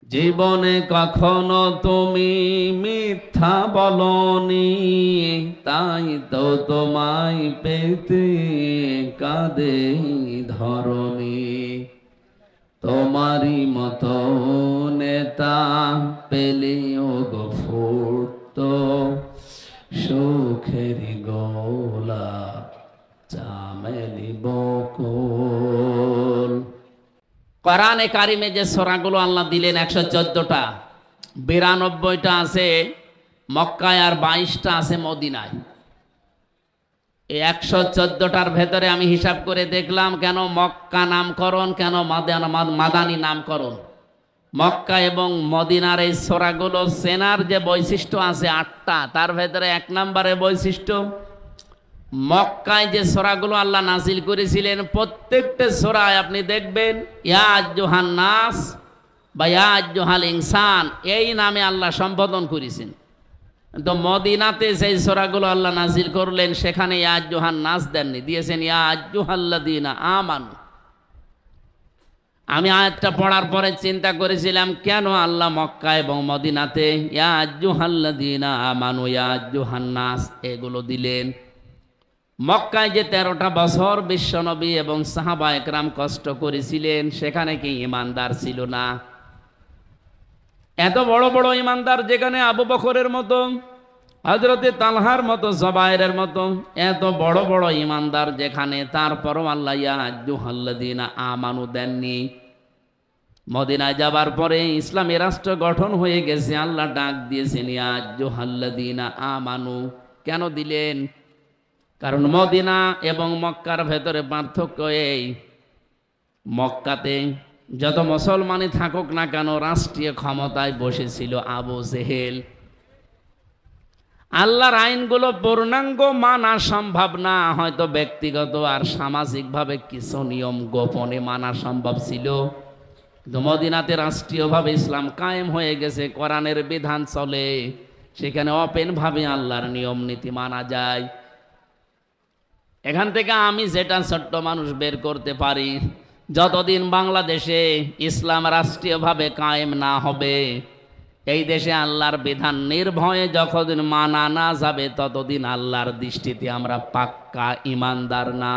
জীবনে কখনো তুমি মিথ্যা বলনি, তাই তো তোমায় পেতে কাঁদে ধরনি। তোমারই মতো নেতা পেলেও গো ফুটতো সুখের গোলা চামেলি বকুল। কোরআনে কারিমে যে সূরাগুলো আল্লাহ দিলেন 114টা, 92টা আছে মক্কায় আর 22টা আছে মদিনায়। এই 114টার ভেতরে আমি হিসাব করে দেখলাম কেন মক্কা নামকরণ, কেন মাদানী নামকরণ। মক্কা এবং মদিনার এই সূরাগুলো চেনার যে বৈশিষ্ট্য আছে 8টা, তার ভেতরে 1 নম্বরে বৈশিষ্ট্য, মক্কায় যে সূরাগুলো আল্লাহ নাজিল করেছিলেন প্রত্যেকটা সূরায় আপনি দেখবেন ইয়া আইয়ুহান নাস বা ইয়া আইয়ুহাল ইনসান এই নামে আল্লাহ সম্বোধন করেছেন। তো মদিনাতে সেই সূরাগুলো আল্লাহ নাজিল করলেন সেখানে ইয়া আইয়ুহান নাস দেননি, দিয়েছেন ইয়া আইয়ুহাল্লাযীনা আমানু। আমি আয়াতটা পড়ার পরে চিন্তা করেছিলাম কেন আল্লাহ মক্কা এবং মদিনাতে ইয়া আইয়ুহাল্লাযীনা আমানু ইয়া আইয়ুহান নাস এগুলো দিলেন। মক্কায় যে 13টা বছর বিশ্বনবী এবং সাহাবা একরাম কষ্ট করেছিলেন সেখানে কি ঈমানদার ছিল না? এত বড় বড় ঈমানদার যেখানে আবু বকরের মতো, হযরতে তালহার মতো, জুবায়েরের মতো এত বড় বড় ঈমানদার যেখানে, তারপরও আল্লাহ ইয়া আইয়ুহাল্লাযীনা আমানু দেননি। মদিনায় যাবার পরে ইসলামী রাষ্ট্র গঠন হয়ে গেছে, আল্লাহ ডাক দিয়েছেন ইয়া আইয়ুহাল্লাযীনা আমানু। কেন দিলেন? কারণ মদিনা এবং মক্কার ভেতরে পার্থক্য এই, মক্কাতে যত মুসলমানই থাকুক না কেন রাষ্ট্রীয় ক্ষমতায় বসেছিল আবু জেহেল। আল্লাহর আইনগুলো পূর্ণাঙ্গ মানা সম্ভব না, হয়তো ব্যক্তিগত আর সামাজিকভাবে কিছু নিয়ম গোপনে মানা সম্ভব ছিল, কিন্তু মদিনাতে রাষ্ট্রীয়ভাবে ইসলাম কায়েম হয়ে গেছে, কোরআনের বিধান চলে, সেখানে ওপেনভাবে আল্লাহর নিয়ম নীতি মানা যায়। এখান থেকে আমি যেটা ছোট্ট মানুষ বের করতে পারি, যতদিন বাংলাদেশে ইসলাম রাষ্ট্রীয়ভাবে কায়েম না হবে, এই দেশে আল্লাহর বিধান নির্ভয়ে যতদিন মানা না যাবে, ততদিন আল্লাহর দৃষ্টিতে আমরা পাক্কা ঈমানদার না।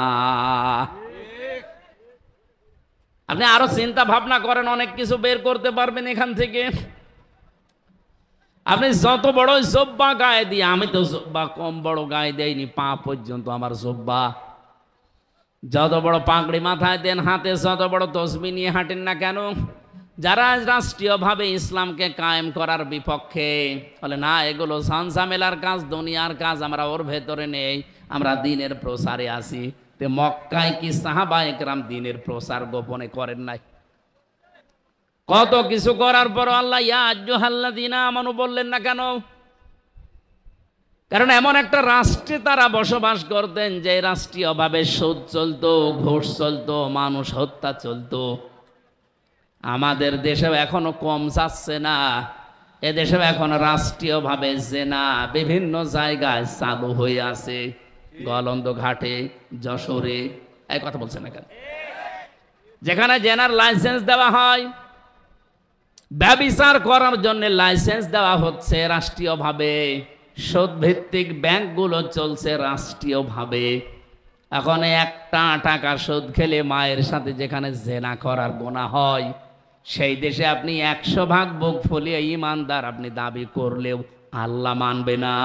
আপনি আরো চিন্তা ভাবনা করেন, অনেক কিছু বের করতে পারবেন এখান থেকে। আপনি যত বড় জব্বা গায়ে দিয়ে, আমি তো জব্বা কম বড় গায়ে দেয়নি, পা পর্যন্ত আমার জব্বা, যত বড় পাগড়ি মাথায় দেন, হাতে যত বড় তসবিহ নিয়ে হাঁটেন না কেন, যারা রাষ্ট্রীয়ভাবে ইসলামকে কায়েম করার বিপক্ষে বলে না এগুলো ঝামেলার কাজ, দুনিয়ার কাজ, আমরা ওর ভেতরে নেই, আমরা দ্বীনের প্রচারে আছি। তে মক্কায় কি সাহাবা একরাম দ্বীনের প্রচার গোপনে করেন নাই? কত কিছু করার পর আল্লাহ ইয়া আইয়ুহাল্লাযীনা আমানু বললেন না কেন? কারণ এমন একটা রাষ্ট্রে তারা বসবাস করতেন যে রাষ্ট্রীয়ভাবে সুদ চলতো, ঘুষ চলতো, মানুষ হত্যা চলতো। আমাদের দেশেও এখনো কম যাচ্ছে না, এদেশেও এখন রাষ্ট্রীয়ভাবে জেনা বিভিন্ন জায়গায় চালু হয়ে আছে, গলন্দ ঘাটে, যশোরে, এই কথা বলছেন না কেন? যেখানে জেনার লাইসেন্স দেওয়া হয়, ব্যভিচার করার জন্য লাইসেন্স দেওয়া হচ্ছে রাষ্ট্রীয়ভাবে, সুদ ভিত্তিক ব্যাংকগুলো চলছে রাষ্ট্রীয়ভাবে। এখন 1 টাকা সুদ খেলে মায়ের সাথে যেখানে জেনা করার গুনাহ হয়, সেই দেশে আপনি 100 ভাগ বুক ফুলিয়ে ঈমানদার আপনি দাবি করলেও আল্লাহ মানবে না।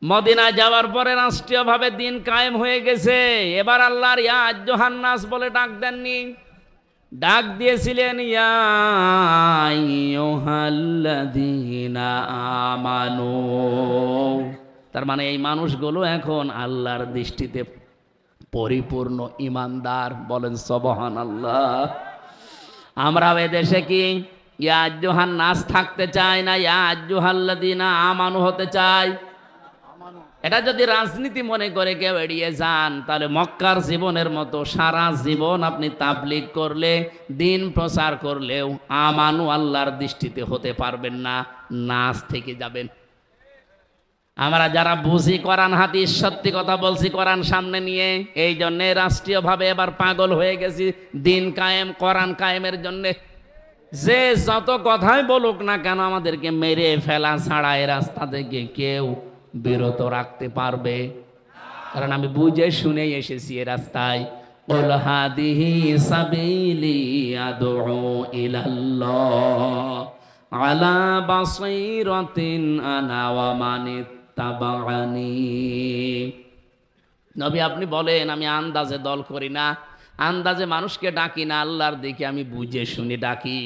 মদিনায় যাওয়ার পরে রাষ্ট্রীয়ভাবে দ্বীন কায়েম হয়ে গেছে, এবার আল্লাহর ইয়া আইয়ুহান নাস বলে ডাক দেননি, ডাক দিয়েছিলেন ইয়া আইয়ুহাল্লাযীনা আমানু। তার মানে এই মানুষগুলো এখন আল্লাহর দৃষ্টিতে পরিপূর্ণ ঈমানদার। বলেন সুবহানাল্লাহ। আমরা এদেশে কি ইয়া আইয়ুহান নাস থাকতে চাই না ইয়া আইয়ুহাল্লাযীনা আমানু হতে চাই? এটা যদি রাজনীতি মনে করে কেউ এড়িয়ে যান, তাহলে মক্কার জীবনের মতো সারা জীবন আপনি তাবলীগ করলে, দ্বীন প্রচার করলেও আমানু আল্লাহর দৃষ্টিতে হতে পারবেন না, নাস থেকে যাবেন। আমরা যারা বুঝি কোরআন হাদিস, সত্যি কথা বলছি কোরআন সামনে নিয়ে, এই জন্যে রাষ্ট্রীয়ভাবে এবার পাগল হয়ে গেছি দ্বীন কায়েম, কোরআন কায়েমের জন্যে। যে যত কথাই বলুক না কেন আমাদেরকে মেরে ফেলা ছাড়া এই রাস্তা থেকে কেউ বিরত রাখতে পারবে? কারণ আমি বুঝে শুনে এসেছি এ রাস্তায়। কুল হাদিহি সাবিলি আদউ ইলাল্লাহ আলা বাসীরাতিন আনা ওয়া মানিত্তাবা'আনি। নবী আপনি বলেন আমি আন্দাজে দল করি না, আন্দাজে মানুষকে ডাকি না, আল্লাহর দিকে আমি বুঝে শুনে ডাকি।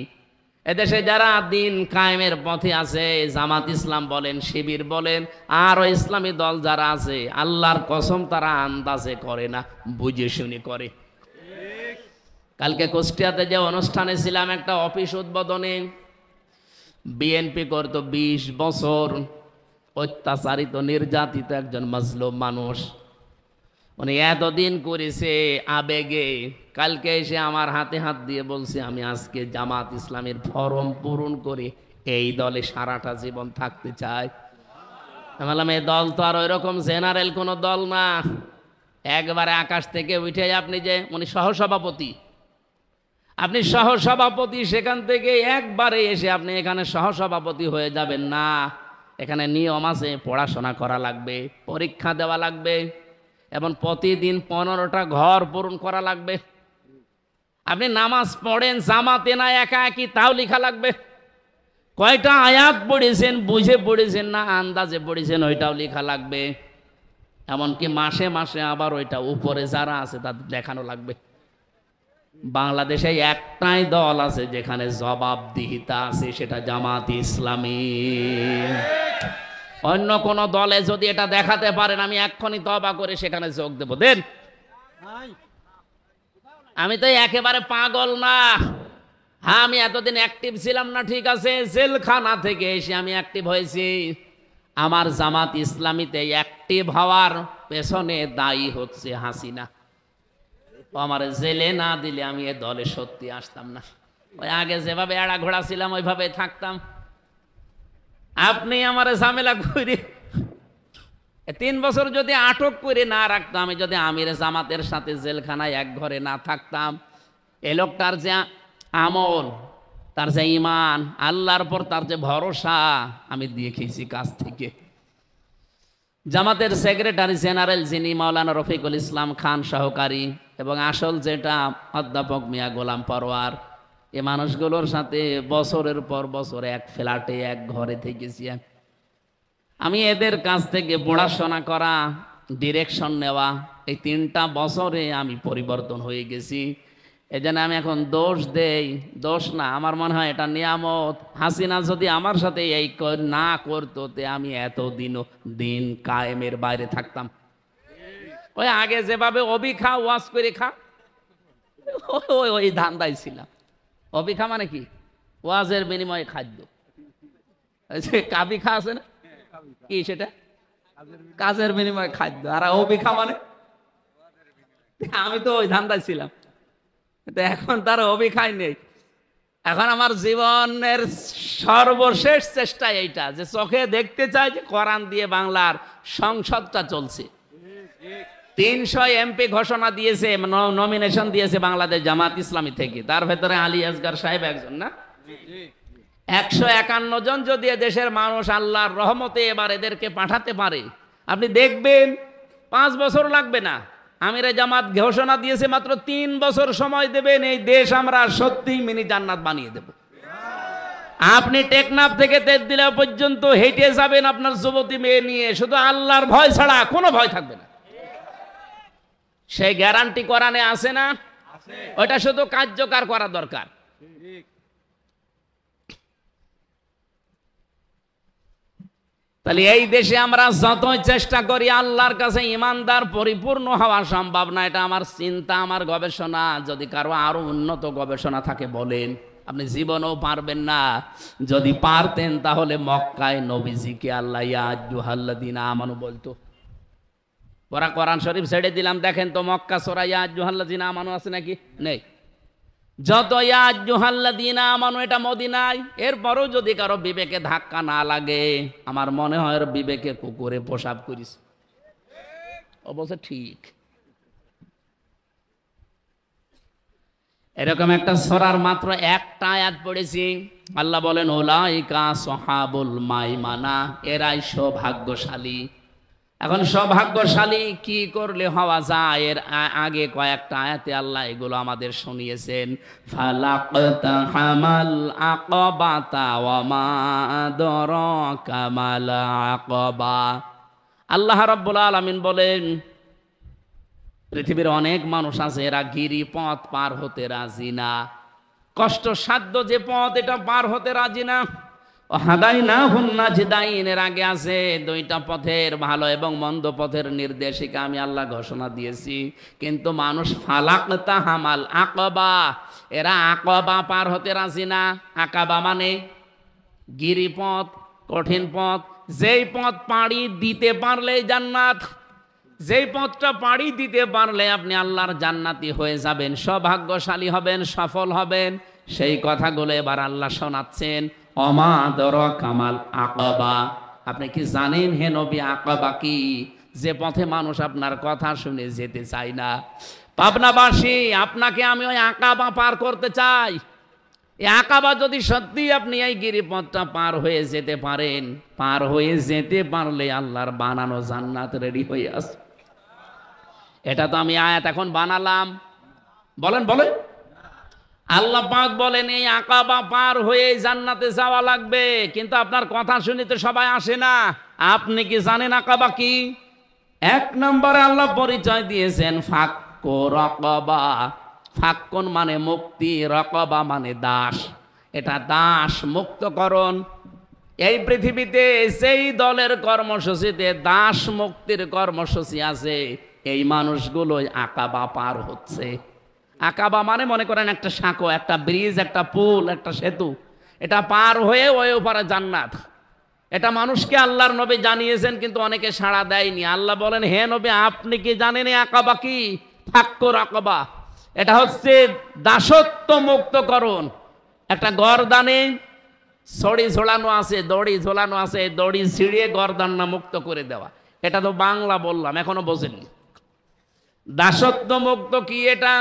এদেশে যারা দিন কায়েমের পথে আছে, জামাত ইসলাম বলেন, শিবির বলেন, আরো ইসলামী দল যারা আছে, আল্লাহর কসম তারা আন্দাজে করে না, বুঝে শুনে করে। কালকে কুষ্টিয়াতে যে অনুষ্ঠানে ছিলাম, একটা অফিস উদ্বোধনে, বিএনপি করত 20 বছর অত্যাচারিত নির্যাতিত একজন মাজলুম মানুষ, উনি এতদিন করেছে আবেগে। কালকে এসে আমার হাতে হাত দিয়ে বলছে আমি আজকে জামাত ইসলামের ফরম পূরণ করে এই দলে সারাটা জীবন থাকতে চাই। আমি বললাম এই দল তো আর ওই রকম জেনারেল কোনো দল না, একবারে আকাশ থেকে উঠে আপনি যে উনি সহসভাপতি, আপনি সহসভাপতি, সেখান থেকে একবারে এসে আপনি এখানে সহসভাপতি হয়ে যাবেন না। এখানে নিয়ম আছে, পড়াশোনা করা লাগবে, পরীক্ষা দেওয়া লাগবে, এবং প্রতিদিন 15টা ঘর পূরণ করা লাগবে। আপনি নামাজ পড়েন জামাতে না একা একই, তাও লেখা লাগবে। কয়টা আয়াত পড়েছেন, বুঝে পড়েছেন না আন্দাজে পড়েছেন, ওইটাও লেখা লাগবে। এমনকি মাসে মাসে আবার ওইটা উপরে যারা আছে তাদের দেখানো লাগবে। বাংলাদেশে একটাই দল আছে যেখানে জবাবদিহিতা আছে, সেটা জামাত ইসলামী। অন্য কোন দলে যদি এটা দেখাতে পারেন, আমি এক্ষুনি তওবা করে সেখানে যোগ দেব। দেন, আমি তো একেবারে পাগল না। হ্যাঁ, আমি এতদিন অ্যাক্টিভ ছিলাম না, ঠিক আছে, জেলখানা থেকে এসে আমি অ্যাক্টিভ হয়েছি। আমার জামাত ইসলামীতে অ্যাক্টিভ হওয়ার পেছনে দায়ী হচ্ছে হাসিনা। আমার জেলে না দিলে আমি এ দলে সত্যি আসতাম না। ওই আগে যেভাবে এড়া ঘোড়া ছিলাম ওইভাবে থাকতাম। আপনি আমার ঝামেলা করে 3 বছর যদি আটক করে না রাখতাম, আমি যদি আমির জামাতের সাথে জেলখানায় এক ঘরে না থাকতাম, এ লোকটার যে আমল, তার যে ইমান, আল্লাহর পর তার যে ভরসা, আমি দেখেছি কাছ থেকে। জামাতের সেক্রেটারি জেনারেল যিনি মাওলানা রফিকুল ইসলাম খান সহকারী, এবং আসল যেটা অধ্যাপক মিয়া গোলাম পরোয়ার, এ মানুষগুলোর সাথে বছরের পর বছর এক ফ্ল্যাটে এক ঘরে থেকেছি। আমি এদের কাছ থেকে পড়াশোনা করা, ডিরেকশন নেওয়া, এই 3টা বছরে আমি পরিবর্তন হয়ে গেছি। এজন্য আমি এখন দোষ দেই, দোষ না, আমার মনে হয় এটা নিয়ামত। হাসিনা যদি আমার সাথে এই না করতো, তে আমি এতদিনও দিন কায়েমের বাইরে থাকতাম। ওই আগে যেভাবে অবি খা ওয়াজ করে খা, ওই ধান্দায় ছিলাম। অবি খা মানে কি? ওয়াজের বিনিময়ে খাদ্য। কাবি খা আছে না, কি সেটা? কাজের বিনিময়ে খাদ্য। আর অবি খা মানে আমি তো ওই ধান্দায় ছিলাম। এখন তার অভিখাই নেই। এখন আমার জীবনের সর্বশেষ চেষ্টা এইটা, যে চোখে দেখতে চাই যে কোরআন দিয়ে বাংলার সংসদটা চলছে। 300 এমপি ঘোষণা দিয়েছে, নমিনেশন দিয়েছে বাংলাদেশ জামাত ইসলামী থেকে, তার ভেতরে আলী আসগার সাহেব একজন না। 151 জন যদি দেশের মানুষ আল্লাহর রহমতে এবার এদেরকে পাঠাতে পারে, আপনি দেখবেন 5 বছর লাগবে না। আমিরে জামাত ঘোষণা দিয়েছে মাত্র 3 বছর সময় দেবেন, এই দেশ আমরা সত্যিই মিনি জান্নাত বানিয়ে দেব। আপনি টেকনাফ থেকে তেঁতুলিয়া পর্যন্ত হেঁটে যাবেন আপনার যুবতী মেয়ে নিয়ে, শুধু আল্লাহর ভয় ছাড়া কোনো ভয় থাকবে না। সেই গ্যারান্টি কোরআনে আছে না? ওটা শুধু কার্যকর করা দরকার। তাহলে এই দেশে আমরা যতই চেষ্টা করি আল্লাহর কাছে ইমানদার পরিপূর্ণ হওয়া সম্ভব না। এটা আমার চিন্তা, আমার গবেষণা। যদি কারো আরো উন্নত গবেষণা থাকে বলেন, আপনি জীবনেও পারবেন না। যদি পারতেন তাহলে মক্কায় নবীজিকে আল্লাহ ইয়া আইয়ুহাল্লাযীনা আমানু বলতো। ওরা কোরআন শরীফ ছেড়ে দিলাম, দেখেন তো মক্কা সূরা ইয়া আইয়ুহাল্লাযীনা আমানু আছে নাকি? নেই। যত ইয়া আইয়ুহাল্লাযীনা আমানু এটা মদিনায়। এরপরও যদি কারো বিবেকে ধাক্কা না লাগে, আমার মনে হয় ওর বিবেকে কুকুরে পেশাব করিস। ও বলছে ঠিক। এরকম একটা সূরার মাত্র একটা আয়াত পড়েছি। আল্লাহ বলেন উলাইকা সহাবুল মাইমানা, এরাই সৌভাগ্যশালী। এখন সৌভাগ্যশালী কি করলে হওয়া যায়, এর আগে কয়েকটা আয়াতে আল্লাহ এগুলো আমাদের শুনিয়েছেন। ফালাকতাহামাল আকাবাতা ওয়া মা আদরাকা মাল আকাবা। আল্লাহ রাব্বুল আলামিন বলেন পৃথিবীর অনেক মানুষ আছে এরা গিরিপথ পার হতে রাজি না, কষ্টসাধ্য যে পথ এটা পার হতে রাজি না। হাদাইনাহুন নাজদাইন, এর আগে আছে দুইটা পথের, ভালো এবং মন্দ পথের নির্দেশিকা আমি আল্লাহ ঘোষণা দিয়েছি। কিন্তু মানুষ ফালাকতাহামাল আকাবা, এরা আকাবা পার হতে রাজি না। আকাবা মানে গিরিপথ, কঠিন পথ, যেই পথ পাড়ি দিতে পারলে জান্নাত, যেই পথটা পাড়ি দিতে পারলে আপনি আল্লাহর জান্নাতি হয়ে যাবেন, সৌভাগ্যশালী হবেন, সফল হবেন। সেই কথাগুলো এবার আল্লাহ শোনাচ্ছেন। ওমা আদরাকা মাল আকাবা, আপনি কি জানেন হে নবী আকাবা কি? যে পথে মানুষ আপনার কথা শুনে যেতে চায় না। পাবনাবাসী, আপনাকে আমি ওই আকাবা পার করতে চাই। এই আকাবা যদি সত্যি আপনি এই গিরিপথটা পার হয়ে যেতে পারেন, পার হয়ে যেতে পারলে আল্লাহর বানানো জান্নাত রেডি হয়ে আসে। এটা তো আমি আয়াত এখন বানালাম, বলেন বলেন। আল্লাহ পাক বলেন এই আকাবা পার হয়ে জান্নাতে যাওয়া লাগবে, কিন্তু আপনার কথা শুনে তো সবাই আসে না। আপনি কি জানেন আকাবা কি? এক নম্বরে আল্লাহ পরিচয় দিয়েছেন ফাক্কু রাকাবা। ফাক্কুন মানে মুক্তি, রাকাবা মানে দাস। এটা দাস মুক্তকরণ। এই পৃথিবীতে সেই দলের কর্মসূচিতে দাস মুক্তির কর্মসূচি আছে, এই মানুষগুলোই আকাবা পার হচ্ছে। আকাবা মানে মনে করেন একটা সাঁকো, একটা ব্রিজ, একটা পুল, একটা সেতু, এটা পার হয়ে ওই ওপারে জান্নাত। এটা মানুষকে আল্লাহর নবী জানিয়েছেন, কিন্তু অনেকে সাড়া দেয়নি। আল্লাহ বলেন হে নবী আপনি কি জানেন এই আকাবা কি? ফাক্কুর আকাবা, এটা হচ্ছে দাসত্ব মুক্তকরণ। একটা গরদানে ছড়ি ঝোলানো আছে, দড়ি ঝোলানো আছে, দড়ি ছিঁড়িয়ে গরদানটা মুক্ত করে দেওয়া। এটা তো বাংলা বললাম, এখনো বোঝেননি। দাসত্ব মুক্ত কি এটা?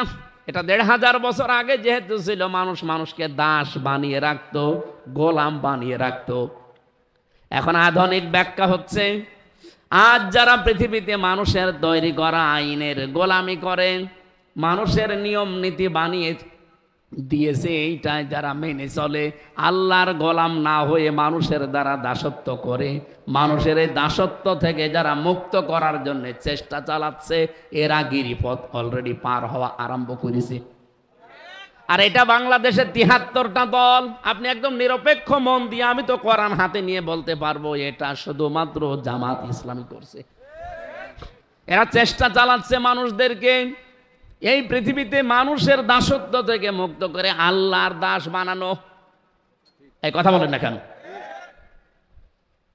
এটা ১৫০০ বছর আগে যেহেতু ছিল, মানুষ মানুষকে দাস বানিয়ে রাখতো, গোলাম বানিয়ে রাখতো। এখন আধুনিক ব্যাখ্যা হচ্ছে আজ যারা পৃথিবীতে মানুষের তৈরি করা আইনের গোলামি করে, মানুষের নিয়ম নীতি বানিয়ে দিয়েছে, এইটাই যারা মেনে চলে, আল্লাহর গোলাম না হয়ে মানুষের দ্বারা দাসত্ব করে, মানুষের এই দাসত্ব থেকে যারা মুক্ত করার জন্য চেষ্টা চালাচ্ছে, এরা গিরিপথ অলরেডি পার হওয়া আরম্ভ করেছে। আর এটা বাংলাদেশের ৭৩টা দল। আপনি একদম নিরপেক্ষ মন দিয়ে, আমি তো কোরআন হাতে নিয়ে বলতে পারবো এটা শুধুমাত্র জামাত ইসলামী করছে। এরা চেষ্টা চালাচ্ছে মানুষদেরকে এই পৃথিবীতে মানুষের দাসত্ব থেকে মুক্ত করে আল্লাহর দাস বানানো। এই কথা বলেন না কেন?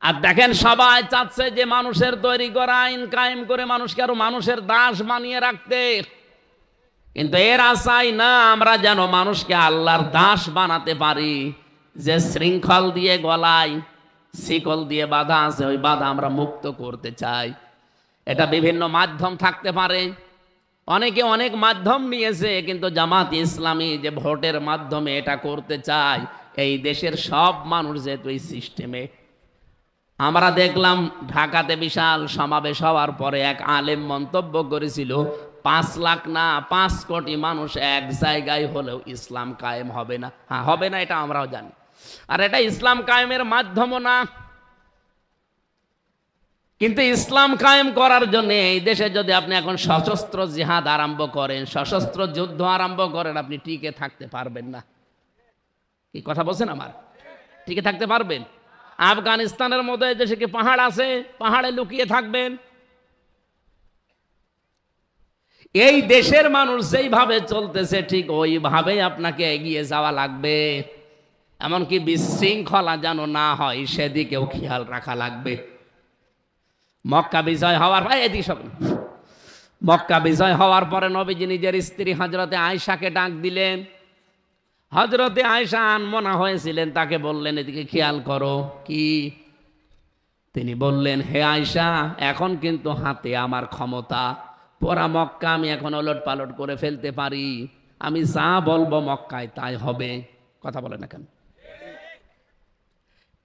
আর দেখেন সবাই চাচ্ছে যে মানুষের তৈরি করা আইন কায়েম করে মানুষকে আরো মানুষের দাস বানিয়ে রাখতে, কিন্তু এরা চাই না আমরা যেন মানুষকে আল্লাহর দাস বানাতে পারি। যে শৃঙ্খল দিয়ে গলায় শিকল দিয়ে বাঁধা আছে, ওই বাঁধা আমরা মুক্ত করতে চাই। এটা বিভিন্ন মাধ্যম থাকতে পারে, অনেকে অনেক মাধ্যম নিয়েছে, কিন্তু জামাত ইসলামী যে ভোটের মাধ্যমে এটা করতে চায়, এই দেশের সব মানুষ যেহেতু এই সিস্টেমে। আমরা দেখলাম ঢাকাতে বিশাল সমাবেশ হওয়ার পরে এক আলেম মন্তব্য করেছিল ৫ লাখ না ৫ কোটি মানুষ এক জায়গায় হলেও ইসলাম কায়েম হবে না। হ্যাঁ হবে না, এটা আমরাও জানি। আর এটা ইসলাম কায়েমের মাধ্যমও না। কিন্তু ইসলাম কায়েম করার জন্য এই দেশে যদি আপনি এখন সশস্ত্র জিহাদ আরম্ভ করেন, সশস্ত্র যুদ্ধ আরম্ভ করেন, আপনি টিকে থাকতে পারবেন না। কি কথা বলছেন আমার? টিকে থাকতে পারবেন? আফগানিস্তানের মধ্যে দেশে কি পাহাড় আছে? পাহাড়ে লুকিয়ে থাকবেন? এই দেশের মানুষ যেইভাবে চলতেছে ঠিক ওইভাবেই আপনাকে এগিয়ে যাওয়া লাগবে। এমনকি বিশৃঙ্খলা যেন না হয় সেদিকেও খেয়াল রাখা লাগবে। মক্কা বিজয় হওয়ার মক্কা বিজয় হওয়ার পরে নবীজি নিজের স্ত্রী হযরতে আয়েশাকে ডাক দিলেন। হযরতে আয়েশা আনমনা হয়েছিলেন, তাকে বললেন এদিকে খেয়াল করো। কি? তিনি বললেন হে আয়েশা, এখন কিন্তু হাতে আমার ক্ষমতা, পুরা মক্কা আমি এখন ওলট পালট করে ফেলতে পারি। আমি যা বলবো মক্কায় তাই হবে। কথা বলে না কেন?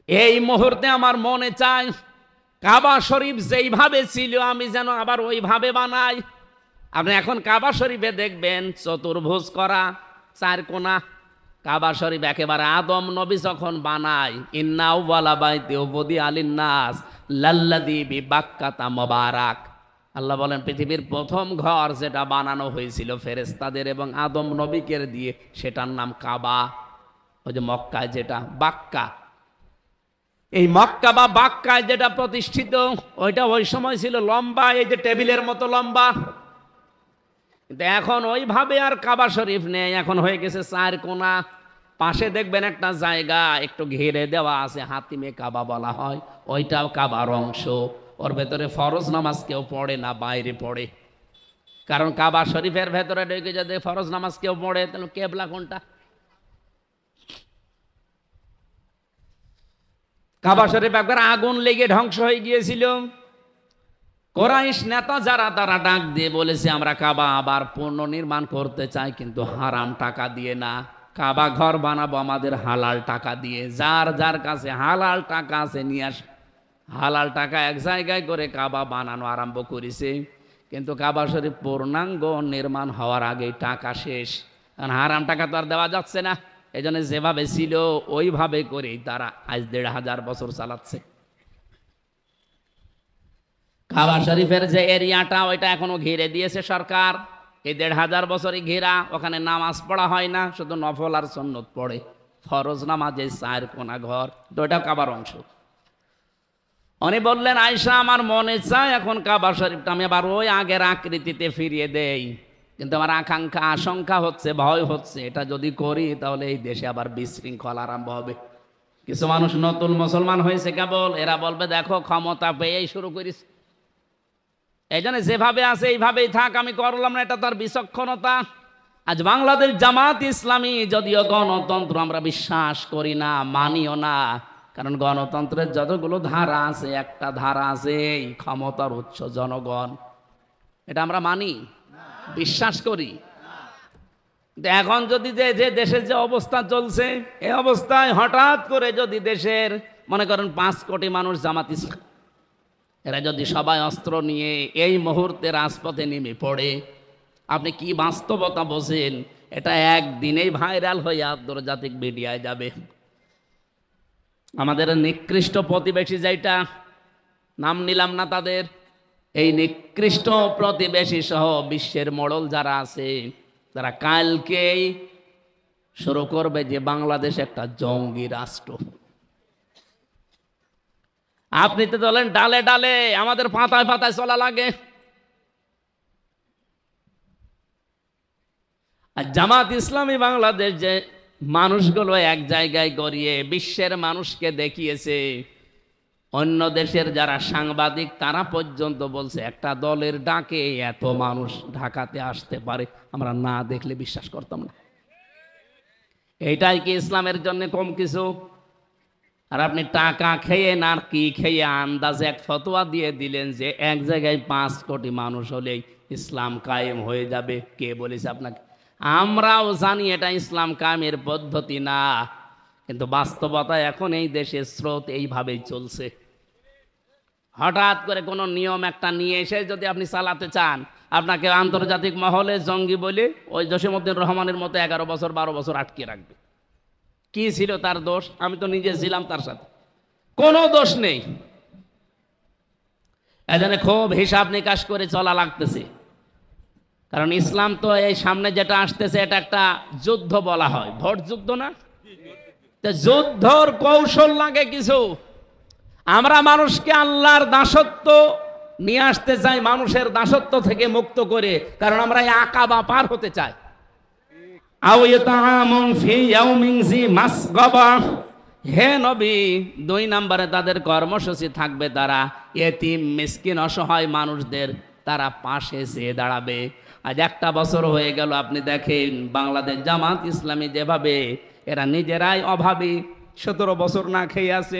এই মুহূর্তে আমার মনে চায় কাবা শরীফ যেইভাবে ছিল আমি যেন আবার ওইভাবে বানাই। আপনি এখন কাবা শরীফে দেখবেন চতুর্ভুজ করা, চার কোনা। কাবা শরীফ একেবারে আদম নবী যখন বানায়, ইন্না আউওয়ালা বাইতি উযিআ লিন-নাস লাল্লাযী বিবাক্কাতা মুবারাক, আল্লাহ বলেন পৃথিবীর প্রথম ঘর যেটা বানানো হয়েছিল ফেরেশতাদের এবং আদম নবীকে দিয়ে, সেটার নাম কাবা। ওই যে মক্কায় যেটা বাক্কা, এই মক্কা বা বাক্কায় যেটা প্রতিষ্ঠিত, ওইটা ওই সময় ছিল লম্বা, এই যে টেবিলের মতো লম্বা। কিন্তু এখন ওইভাবে আর কাবা শরীফ নেই, এখন হয়ে গেছে চার কোনা। পাশে দেখবেন একটা জায়গা একটু ঘিরে দেওয়া আছে, হাতিমে কাবা বলা হয়, ওইটাও কাবার অংশ। ওর ভেতরে ফরজ নামাজ কেউ পড়ে না, বাইরে পড়ে। কারণ কাবা শরীফের ভেতরে ঢুকে যদি ফরজ নামাজ কেউ পড়ে, তাহলে কেবলা কোনটা? কাবা শরীফ একবার আগুন লেগে ধ্বংস হয়ে গিয়েছিল। কুরাইশ নেতা যারা, তারা ডাক দিয়ে বলেছে আমরা কাবা আবার পুনর্নির্মাণ করতে চাই, কিন্তু হারাম টাকা দিয়ে না, কাবা ঘর বানাবো আমাদের হালাল টাকা দিয়ে। যার যার কাছে হালাল টাকা আছে নিয়ে আস। হালাল টাকা এক জায়গায় করে কাবা বানানো আরম্ভ করেছে, কিন্তু কাবা শরীফ পূর্ণাঙ্গ নির্মাণ হওয়ার আগেই টাকা শেষ। কারণ হারাম টাকা তো আর দেওয়া যাচ্ছে না, এই জন্য যেভাবে ছিল ওইভাবে করেই তারা আজ ১৫০০ বছর চালাচ্ছে। কাবা শরীফের যে এরিয়াটা, ওইটা এখনো ঘিরে দিয়েছে সরকার। এই ১৫০০ বছরই ঘেরা, ওখানে নামাজ পড়া হয় না, শুধু নফল আর সুন্নত পড়ে। ফরজ নামাজে চার কোনা ঘর, তো ওইটাও কাবার অংশ। উনি বললেন আয়েশা আমার মনে চায় এখন কাবা শরীফটা আমি আবার ওই আগের আকৃতিতে ফিরিয়ে দেই, কিন্তু আমার আকাঙ্ক্ষা আশঙ্কা হচ্ছে, ভয় হচ্ছে, এটা যদি করি তাহলে এই দেশে আবার বিশৃঙ্খলা আরম্ভ হবে। কিছু মানুষ নতুন মুসলমান হয়েছে কেবল, এরা বলবে দেখো ক্ষমতা পেয়েই শুরু করিস, এই জন্য যেভাবে আছে এইভাবেই থাক, আমি করলাম না, এটা তার বিচক্ষণতা। আজ বাংলাদেশ জামাত ইসলামী যদিও গণতন্ত্র আমরা বিশ্বাস করি না, মানিও না, কারণ গণতন্ত্রের যতগুলো ধারা আছে, একটা ধারা আছে এই ক্ষমতার উৎস জনগণ, এটা আমরা মানি, বিশ্বাস করি। এখন যদি যে দেশের যে অবস্থা চলছে, এই অবস্থায় হঠাৎ করে যদি দেশের মনে করেন ৫ কোটি মানুষ জামাত ইসলাম, এরা যদি সবাই অস্ত্র নিয়ে এই মুহূর্তে রাজপথে নেমে পড়ে, আপনি কি বাস্তবতা বোঝেন? এটা একদিনেই ভাইরাল হয়ে আন্তর্জাতিক মিডিয়ায় যাবে। আমাদের নিকৃষ্ট প্রতিবেশী, যেটা নাম নিলাম না তাদের, এই নিকৃষ্ট প্রতিবেশী সহ বিশ্বের মোড়ল যারা আছে, তারা কালকেই শুরু করবে যে বাংলাদেশ একটা জঙ্গি রাষ্ট্র। আপনি তো বলেন ডালে ডালে, আমাদের পাতায় পাতায় চলা লাগে। আর জামাত ইসলামী বাংলাদেশ যে মানুষগুলো এক জায়গায় গড়িয়ে বিশ্বের মানুষকে দেখিয়েছে, অন্য দেশের যারা সাংবাদিক তারা পর্যন্ত বলছে একটা দলের ডাকে এত মানুষ ঢাকাতে আসতে পারে, আমরা না দেখলে বিশ্বাস করতাম না। এইটাই কি ইসলামের জন্য কম কিছু? আর আপনি টাকা খেয়ে না কি খেয়ে আন্দাজে এক ফতোয়া দিয়ে দিলেন যে এক জায়গায় ৫ কোটি মানুষ হলেই ইসলাম কায়েম হয়ে যাবে। কে বলেছে আপনাকে? আমরাও জানি এটা ইসলাম কায়েমের পদ্ধতি না, কিন্তু বাস্তবতায় এখন এই দেশের স্রোত এইভাবেই চলছে। হঠাৎ করে কোনো নিয়ম একটা নিয়ে এসে যদি আপনি চালাতে চান, আপনাকে আন্তর্জাতিক মহলে জঙ্গি বলে ওই জসিমউদ্দিন রহমানের মতো ১১ বছর ১২ বছর আটকে রাখবে। কি ছিল তার দোষ? আমি তো নিজে ছিলাম তার সাথে, কোনো দোষ নেই। এজন্য খুব হিসাব নিকাশ করে চলা লাগতেছে, কারণ ইসলাম তো এই সামনে যেটা আসতেছে এটা একটা যুদ্ধ বলা হয়, ভোট যুদ্ধ না, যুদ্ধর কৌশল লাগে কিছু। আমরা মানুষকে আল্লাহর দাসত্ব নিয়ে আসতে চাই, মানুষের দাসত্ব থেকে মুক্ত করে, কারণ আমরা এই আকাবা পার হতে চাই। হে নবী, ২ নম্বরে তাদের কর্মসূচি থাকবে, তারা এতিম মিসকিন অসহায় মানুষদের তারা পাশে চেয়ে দাঁড়াবে। আজ ১টা বছর হয়ে গেল, আপনি দেখেন বাংলাদেশ জামাত ইসলামী যেভাবে এরা নিজেরাই অভাবী, ১৭ বছর না খেয়ে আছে,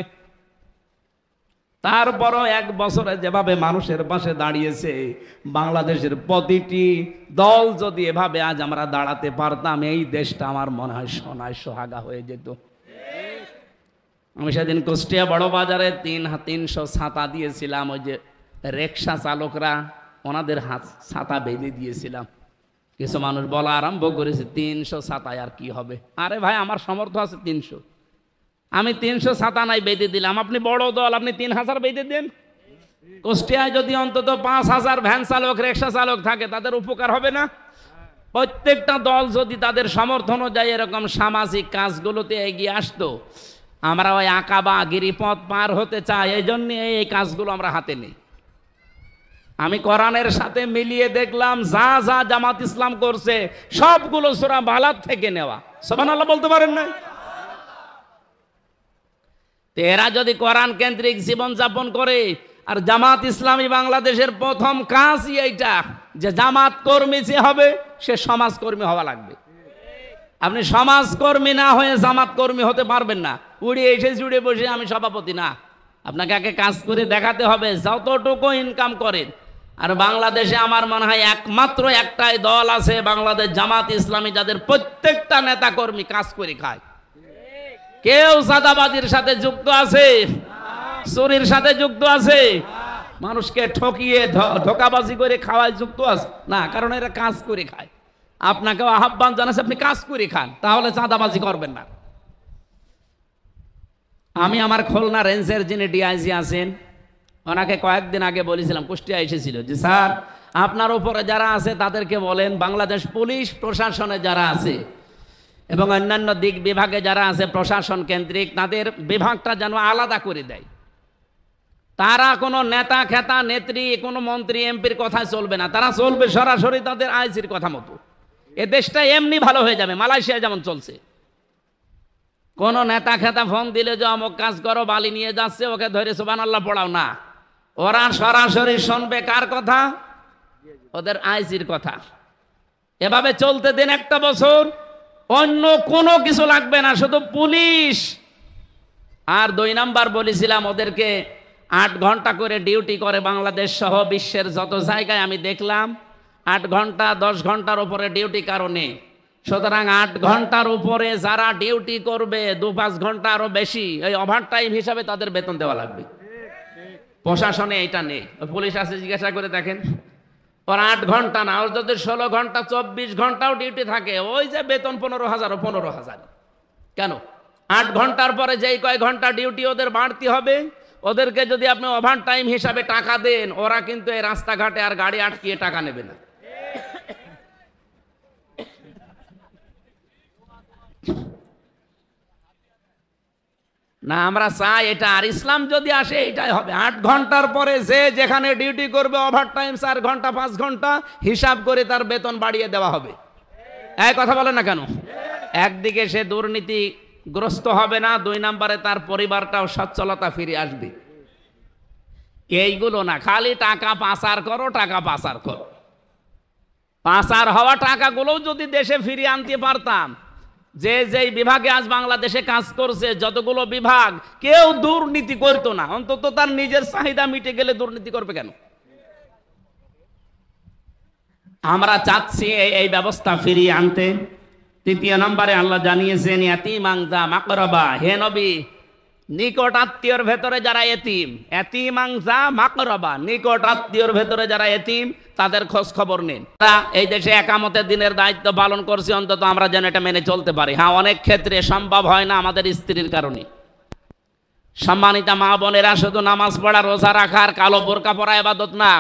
তারপরও 1 বছরে যেভাবে মানুষের পাশে দাঁড়িয়েছে, বাংলাদেশের প্রতিটি দল যদি এভাবে আজ আমরা দাঁড়াতে পারতাম, এই দেশটা আমার মনে হয় সোনায় সোহাগা হয়ে যেত। আমি সেদিন কুষ্টিয়া বড় বাজারে 300 ছাতা দিয়েছিলাম, ওই যে রিক্সা চালকরা ওনাদের হাত ছাতা বেঁধে দিয়েছিলাম। কিছু মানুষ বলা আরম্ভ করেছে 300 ছাতায় আর কি হবে। আরে ভাই, আমার সামর্থ্য আছে 300, আমি 300 ছাতা নাই বেঁধে দিলাম। আপনি বড় দল, আপনি 3000 বেঁধে দেন। কুষ্টিয়ায় যদি অন্তত 5000 ভ্যান চালক রিক্সা চালক থাকে, তাদের উপকার হবে না? প্রত্যেকটা দল যদি তাদের সামর্থ্য অনুযায়ী এরকম সামাজিক কাজগুলোতে এগিয়ে আসতো, আমরা ওই আকাবা গিরিপথ পার হতে চাই, এই জন্য এই কাজগুলো আমরা হাতে নিই। আমি কোরআনের সাথে মিলিয়ে দেখলাম যা যা জামাত ইসলাম করছে সবগুলো সূরা বালাদ থেকে নেওয়া। সুবহানাল্লাহ বলতে পারেন না? এরা যদি কোরআন কেন্দ্রিক জীবন যাপন করে, আর জামাত ইসলামী বাংলাদেশের প্রথম কাজই এইটা যে জামাত কর্মী যে হবে সে সমাজকর্মী হওয়া লাগবে। আপনি সমাজকর্মী না হয়ে জামাত কর্মী হতে পারবেন না। উড়ে এসে জুড়ে বসে আমি সভাপতি না, আপনাকে আগে কাজ করে দেখাতে হবে যতটুকু ইনকাম করেন। আর বাংলাদেশে আমার মনে হয় একমাত্র একটাই দল আছে, বাংলাদেশ জামাত ইসলামী, যাদের প্রত্যেকটা নেতা কর্মী কাজ করে খায়। কেউ চাঁদাবাজির সাথে যুক্ত আছে, চুরির সাথে যুক্ত আছে, মানুষকে ঠকিয়ে ধোকাবাজি করে খাওয়ায় যুক্ত আছে না, কারণ এরা কাজ করে খায়। আপনাকেও আহ্বান জানাচ্ছে আপনি কাজ করে খান, তাহলে চাঁদাবাজি করবেন না। আমি আমার খুলনা রেঞ্জের যিনি ডিআইজি আছেন, ওনাকে কয়েকদিন আগে বলেছিলাম, কুষ্টিয়া এসেছিল, যে স্যার আপনার উপরে যারা আছে তাদেরকে বলেন বাংলাদেশ পুলিশ প্রশাসনে যারা আছে এবং অন্যান্য দিক বিভাগে যারা আছে প্রশাসন কেন্দ্রিক, তাদের বিভাগটা যেন আলাদা করে দেয়। তারা কোনো নেতা খেতা নেত্রী কোনো মন্ত্রী এমপির কথায় চলবে না, তারা চলবে সরাসরি তাদের আইজির কথা মতো। এ দেশটা এমনি ভালো হয়ে যাবে, মালয়েশিয়া যেমন চলছে। কোন নেতা খেতা ফোন দিলে যে অমুক কাজ করো, বালি নিয়ে যাচ্ছে, ওকে ধরে সুবহানাল্লাহ পড়াও না, ওরা সরাসরি শুনবে কার কথা? ওদের আইজির কথা। এভাবে চলতে দিন 1 বছর, অন্য কোনো কিছু লাগবে না, শুধু পুলিশ। আর 2 নাম্বার বলেছিলাম, ওদেরকে 8 ঘন্টা করে ডিউটি করে বাংলাদেশ সহ বিশ্বের যত জায়গায় আমি দেখলাম। 8 ঘন্টা 10 ঘন্টার উপরে ডিউটি কারণে, সুতরাং 8 ঘন্টার উপরে যারা ডিউটি করবে 2-5 ঘন্টা আরো বেশি, এই ওভার টাইম হিসাবে তাদের বেতন দেওয়া লাগবে। প্রশাসনে এটা নেই। পুলিশ আছে, জিজ্ঞাসা করে দেখেন, ওর 8 ঘন্টা না, ওর যদি 16 ঘন্টা 24 ঘন্টাও ডিউটি থাকে, ওই যে বেতন 15,000 কেন? 8 ঘন্টার পরে যেই কয় ঘন্টা ডিউটি ওদের বাড়তি হবে, ওদেরকে যদি আপনি ওভার টাইম হিসাবে টাকা দেন, ওরা কিন্তু এই রাস্তাঘাটে আর গাড়ি আটকিয়ে টাকা নেবে না। না, আমরা চাই এটা। আর ইসলাম যদি আসে এটাই হবে। 8 ঘন্টার পরে যে যেখানে ডিউটি করবে ওভার টাইম 4 ঘন্টা 5 ঘন্টা হিসাব করে তার বেতন বাড়িয়ে দেওয়া হবে। এই কথা বলে না কেন? একদিকে সে দুর্নীতিগ্রস্ত হবে না, 2 নম্বরে তার পরিবারটাও সচ্ছলতা ফিরে আসবে। এইগুলো না, খালি টাকা পাচার করো, টাকা পাচার করো। পাচার হওয়া টাকাগুলো যদি দেশে ফিরিয়ে আনতে পারতাম, যে যেই বিভাগে আজ বাংলাদেশে কাজ করছে যতগুলো বিভাগ, কেউ দুর্নীতি করতো না। অন্তত তার নিজের চাহিদা মিটে গেলে দুর্নীতি করবে কেন? আমরা চাচ্ছি এই ব্যবস্থা ফিরিয়ে আনতে। 3 নম্বরে আল্লাহ জানিয়েছেন ইয়াতীমান যা মাকরাবা, হে নবী নিকট আত্মীয়র ভেতরে যারা এতিম, ইয়াতীমান যা মাকরাবা, নিকট আত্মীয়র ভেতরে যারা এতিম তাদের খোঁজ খবর নিন। এই দেশে একামতের দিনের দায়িত্ব পালন করছি, অন্তত আমরা যেন এটা মেনে চলতে পারি। হ্যাঁ, অনেক ক্ষেত্রে সম্ভব হয় না আমাদের স্ত্রীর কারণে। সম্মানিতা মা বোনেরা, শুধু নামাজ পড়া রোজা রাখা আর কালো বোরকা পরা ইবাদত না।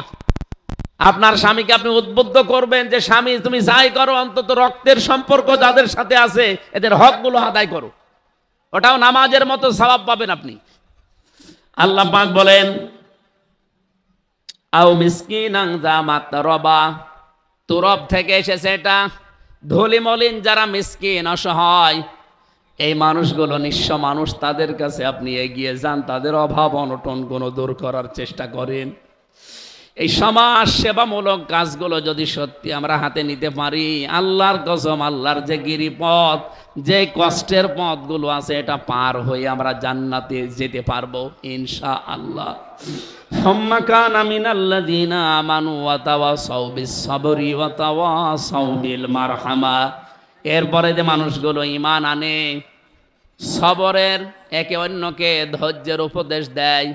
আপনার স্বামীকে আপনি উদ্বুদ্ধ করবেন যে স্বামী তুমি যাই করো, অন্তত রক্তের সম্পর্ক যাদের সাথে আছে এদের হকগুলো আদায় করো, ওটাও নামাজের মতো সওয়াব পাবেন আপনি। আল্লাহ পাক বলেন আও মিসকিনান যা মাতরাবা, তুরব থেকে এসেছে এটা। ধুলি মলিন যারা মিসকিন অসহায়, এই মানুষগুলো নিঃস্ব মানুষ, তাদের কাছে আপনি এগিয়ে যান, তাদের অভাব অনটন গুলো দূর করার চেষ্টা করেন। এই সমাজ সেবামূলক কাজগুলো যদি সত্যি আমরা হাতে নিতে পারি, আল্লাহর কসম, আল্লাহর যে গিরিপথ যে কষ্টের পথগুলো আছে এটা পার হয়ে আমরা জান্নাতে যেতে পারবো ইনশাআল্লাহ। সুম্মা কানা মিনাল্লাযীনা আমানু ওয়া তাওয়াসাউ বিস-সাবরি ওয়া তাওয়াসাউ বিল মারহামা। এরপরে যে মানুষগুলো ঈমান আনে, সবরের, একে অন্যকে ধৈর্যের উপদেশ দেয়,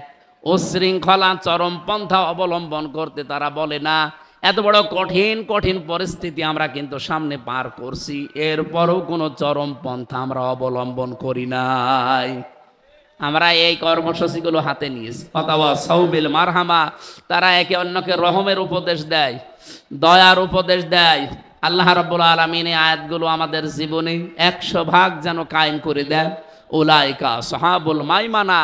উশৃঙ্খলা চরমপন্থা অবলম্বন করতে তারা বলে না। এত বড় কঠিন কঠিন পরিস্থিতি আমরা কিন্তু সামনে পার করছি, এরপরও কোনো চরমপন্থা আমরা অবলম্বন করি নাই। আমরা এই কর্মসূচিগুলো হাতে নিয়েছি। অথবা সাউবিল মারহামা, তারা একে অন্যকে রহমের উপদেশ দেয়, দয়ার উপদেশ দেয়। আল্লাহ রাব্বুল আলামিন এই আয়াতগুলো আমাদের জীবনে 100% যেন কায়েম করে দেন। উলাইকা সাহাবুল মাইমানা,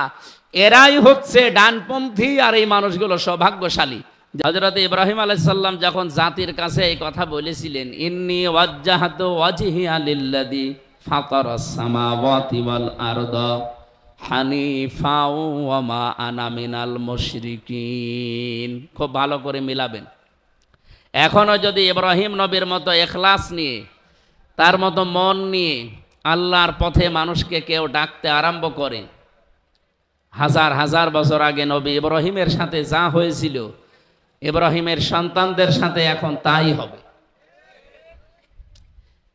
এরাই হচ্ছে ডানপন্থী, আর এই মানুষগুলো সৌভাগ্যশালী। হযরত ইব্রাহিম আলাইহিস সালাম যখন জাতির কাছে এই কথা বলেছিলেন, ইন্নী ওয়াজ্জাহাতু ওয়াজহিয়া লিল্লাযী ফাতারাস সামাওয়াতি ওয়াল আরদা হানিফা ওয়া মা আনা মিনাল মুশরিকিন, খুব ভালো করে মিলাবেন। এখনো যদি ইব্রাহিম নবীর মতো ইখলাস নিয়ে, তার মতো মন নিয়ে আল্লাহর পথে মানুষকে কেউ ডাকতে আরম্ভ করে, হাজার হাজার বছর আগে নবী ইব্রাহিমের সাথে যা হয়েছিল, ইব্রাহিমের সন্তানদের সাথে এখন তাই হবে।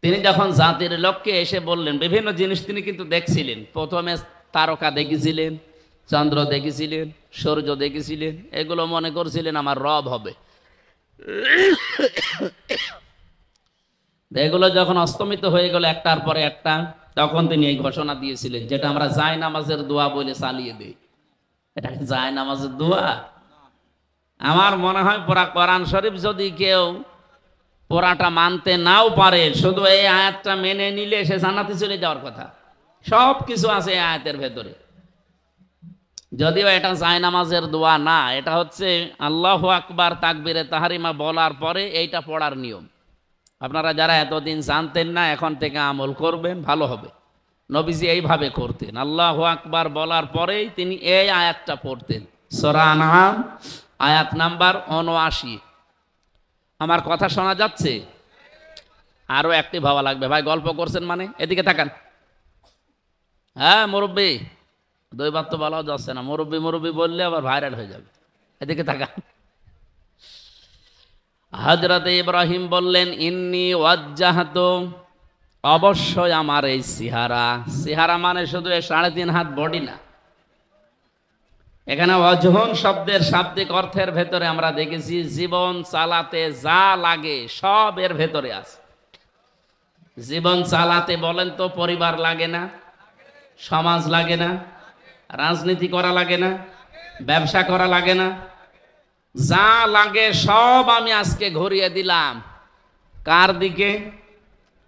তিনি যখন জাতির লক্ষ্যে এসে বললেন, বিভিন্ন জিনিস তিনি কিন্তু দেখছিলেন। প্রথমে তারকা দেখেছিলেন, চন্দ্র দেখেছিলেন, সূর্য দেখেছিলেন, এগুলো মনে করছিলেন আমার রব হবে। এগুলো যখন অস্তমিত হয়ে গেল একটার পরে একটা, তখন তিনি এই ঘোষণা দিয়েছিলেন, যেটা আমরা জায় নামাজের দোয়া বলে চালিয়ে দিই। এটা কি জায় নামাজের দোয়া? আমার মনে হয় পুরা কোরআন শরীফ যদি কেউ পুরাটা মানতে নাও পারে, শুধু এই আয়াতটা মেনে নিলে সে জান্নাতে চলে যাওয়ার কথা। সব কিছু আছে এই আয়াতের ভেতরে। যদিও এটা জায় নামাজের দোয়া না, এটা হচ্ছে আল্লাহু আকবার তাকবীরে তাহরিমা বলার পরে এইটা পড়ার নিয়ম। আপনারা যারা এতদিন জানতেন না, এখন থেকে আমল করবেন, ভালো হবে। নবীজি এইভাবে করতেন, আল্লাহু আকবার বলার পরেই তিনি এই আয়াতটা পড়তেন। সূরা আনআম আয়াত নাম্বার ৭৯। আমার কথা শোনা যাচ্ছে? আরো একটি ভাবা লাগবে। ভাই গল্প করছেন মানে? এদিকে তাকান। হ্যাঁ মুরব্বী, দুইবার তো বলাও যাচ্ছে না, মুরব্বী মুরব্বী বললে আবার ভাইরাল হয়ে যাবে। এদিকে তাকান। হযরত ইব্রাহিম বললেন, ইন্নী ওয়াজ্জাহাতু, অবশ্যই আমার এই চেহারা। চেহারা মানে শুধু ৩.৫ হাত বডি না। এখানে ওয়াজহুন শব্দের শাব্দিক অর্থের ভেতরে আমরা দেখেছি জীবন চালাতে যা লাগে সব এর ভেতরে আছে। জীবন চালাতে বলেন তো পরিবার লাগে না, সমাজ লাগে না, রাজনীতি করা লাগে না, ব্যবসা করা লাগে না, যা লাগে সব আমি আজকে ঘুরিয়ে দিলাম কার দিকে?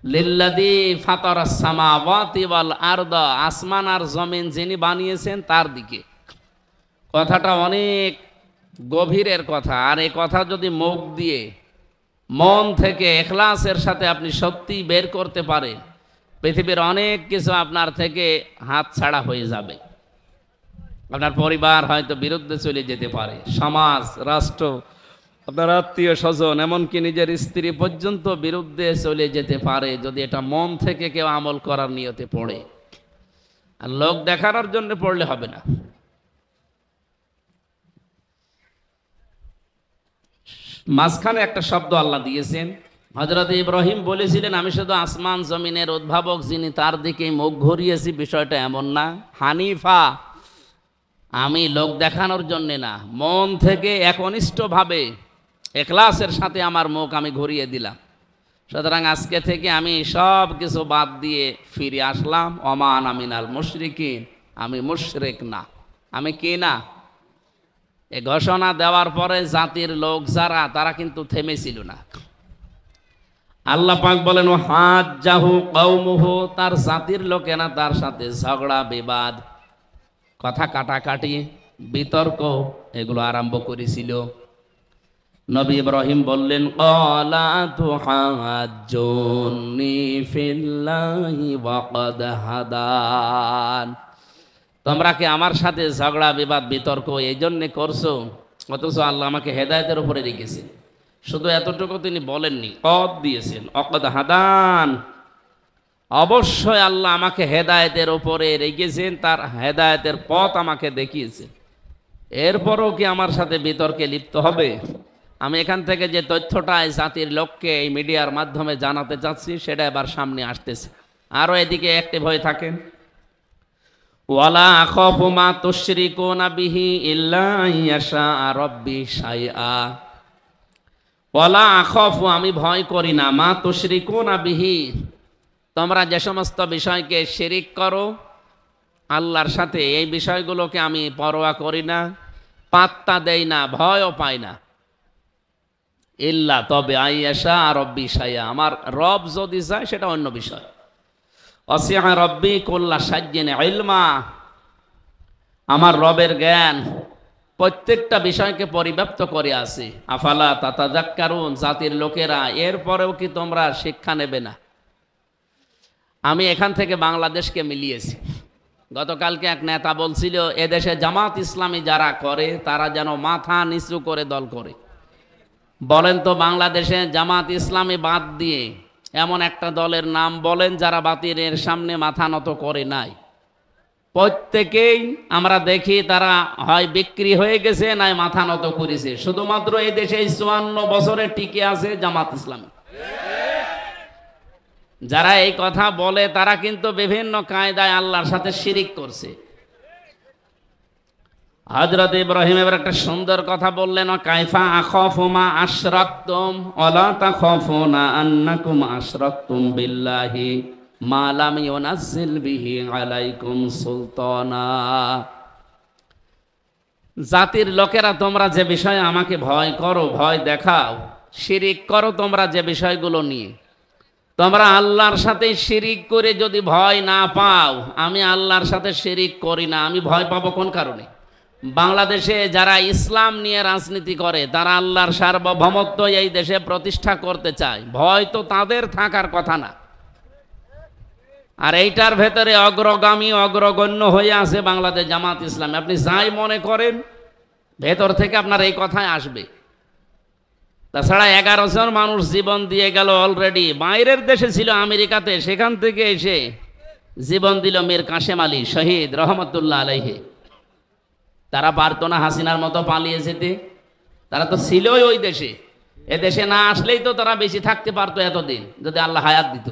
লিল্লাযী ফাতারাস সামাওয়াতি ওয়াল আরদা, আসমান আর জমিন যিনি বানিয়েছেন তার দিকে। কথাটা অনেক গভীরের কথা, আর এই কথা যদি মুখ দিয়ে মন থেকে ইখলাসের সাথে আপনি সত্যি বের করতে পারেন, পৃথিবীর অনেক কিছু আপনার থেকে হাত ছাড়া হয়ে যাবে। আপনার পরিবার হয়তো বিরুদ্ধে চলে যেতে পারে, সমাজ, রাষ্ট্র, আপনার আত্মীয় স্বজন, এমনকি নিজের স্ত্রী পর্যন্ত বিরুদ্ধে চলে যেতে পারে, যদি এটা মন থেকে কেউ আমল করার নিয়তে পড়ে। আর লোক দেখানোর জন্য পড়লে হবে না। মাঝখানে একটা শব্দ আল্লাহ দিয়েছেন। হযরত ইব্রাহিম বলেছিলেন, আমি শুধু আসমান জমিনের উদ্ভাবক যিনি তার দিকেই মুখ ঘুরিয়েছি, বিষয়টা এমন না। হানিফা, আমি লোক দেখানোর জন্য না, মন থেকে একনিষ্ঠভাবে ইখলাসের সাথে আমার মুখ আমি ঘুরিয়ে দিলাম। সুতরাং আজকে থেকে আমি সব কিছু বাদ দিয়ে ফিরে আসলাম। ওমা আনা মিনাল মুশরিকিন, আমি মুশরিক না। আমি কি না? এ ঘোষণা দেওয়ার পরে জাতির লোক যারা, তারা কিন্তু থেমেছিল না। আল্লাহ পাক বলেন, হাজ্জাহু কওমুহু, তার জাতির লোকেরা তার সাথে ঝগড়া বিবাদ, কথা কাটাকাটি, বিতর্ক এগুলো আরম্ভ করেছিল। নবী ইব্রাহিম বললেন, ক্বালা তুহাজ্জুনি ফিল্লাহি ওয়া ক্বাদ হাদান, তোমরা কি আমার সাথে ঝগড়া বিবাদ বিতর্ক এই জন্যে করছো, অথচ আল্লাহ আমাকে হেদায়েতের উপরে রেখেছে। শুধু এতটুকু তিনি বলেননি, কদ দিয়েছেন, অকদ হাদান, অবশ্যই আল্লাহ আমাকে হেদায়েতের উপরে রেখেছেন, তার হেদায়েতের পথ আমাকে দেখিয়েছেন। এরপরও কি আমার সাথে বিতর্কে লিপ্ত হবে? আমি এখান থেকে যে তথ্যটা এই জাতির লোককে এই মিডিয়ার মাধ্যমে জানাতে চাচ্ছি সেটা এবার সামনে আসতেছে। আরও এদিকে অ্যাক্টিভ হয়ে থাকেন। ওয়ালা আখাফু মা তুশরিকুনা বিহি ইল্লা আইয়াশা রাব্বি শাইআ। ওয়ালা আখাফু, আমি ভয় করি না, মা তুশরিকুনা বিহি, তোমরা যে সমস্ত বিষয়কে শিরিক করো আল্লাহর সাথে, এই বিষয়গুলোকে আমি পরোয়া করি না, পাত্তা দেই না, ভয়ও পাই না। ইল্লা, তবে আইয়াশা রাব্বি শাইআ, আমার রব যদি চায় সেটা অন্য বিষয়। ওয়াসিআ রাব্বি কুল্লা শাইইন ইলমা, আমার রবের জ্ঞান প্রত্যেকটা বিষয়কে পরিব্যাপ্ত করে আছে। আফালা তাতাযাক্কারুন, জাতির লোকেরা এরপরেও কি তোমরা শিক্ষা নেবে না? আমি এখান থেকে বাংলাদেশকে মিলিয়েছি। গতকালকে এক নেতা বলছিল এদেশে জামাত ইসলামী যারা করে তারা যেন মাথা নিচু করে দল করে। বলেন তো বাংলাদেশে জামাত ইসলামী বাদ দিয়ে এমন একটা দলের নাম বলেন যারা বাতিলের সামনে মাথা নত করে নাই। প্রত্যেকেই আমরা দেখি তারা হয় বিক্রি হয়ে গেছে নাই মাথা নত করেছে। শুধুমাত্র এই দেশে 54 বছরে টিকে আছে জামাত ইসলামী। যারা এই কথা বলে তারা কিন্তু বিভিন্ন কায়দায় আল্লাহর সাথে শিরিক করছে। হযরত ইব্রাহিম এবার একটা সুন্দর কথা বললেন, কাইফা আখাফু মা আশরাকতুম ওয়ালা তাখাফুনা আন্নাকুম আশরাকতুম বিল্লাহি মা লাম ইউনাজ্জিল বিহি আলাইকুম সুলতানা। জাতির লোকেরা তোমরা যে বিষয়ে আমাকে ভয় করো, ভয় দেখাও, শিরিক করো তোমরা যে বিষয়গুলো নিয়ে, তোমরা আল্লাহর সাথে শিরিক করে যদি ভয় না পাও, আমি আল্লাহর সাথে শিরিক করি না, আমি ভয় পাবো কোন কারণে? বাংলাদেশে যারা ইসলাম নিয়ে রাজনীতি করে তারা আল্লাহর সার্বভৌমত্ব এই দেশে প্রতিষ্ঠা করতে চায়, ভয় তো তাদের থাকার কথা না। আর এইটার ভেতরে অগ্রগামী অগ্রগণ্য হয়ে আছে বাংলাদেশ জামাত ইসলামী। আপনি যাই মনে করেন ভেতর থেকে আপনার এই কথাই আসবে। তাছাড়া 11 জন মানুষ জীবন দিয়ে গেল অলরেডি, বাইরের দেশে ছিল আমেরিকাতে, সেখান থেকে এসে জীবন দিল মীর কাশেম আলী শহীদ রহমতুল্লাহ আলাইহি। তারা পারতো না হাসিনার মতো পালিয়ে যেতে? তারা তো ছিলই ওই দেশে। এ দেশে না আসলেই তো তারা বেশি থাকতে পারতো এতদিন, যদি আল্লাহ হায়াত দিত।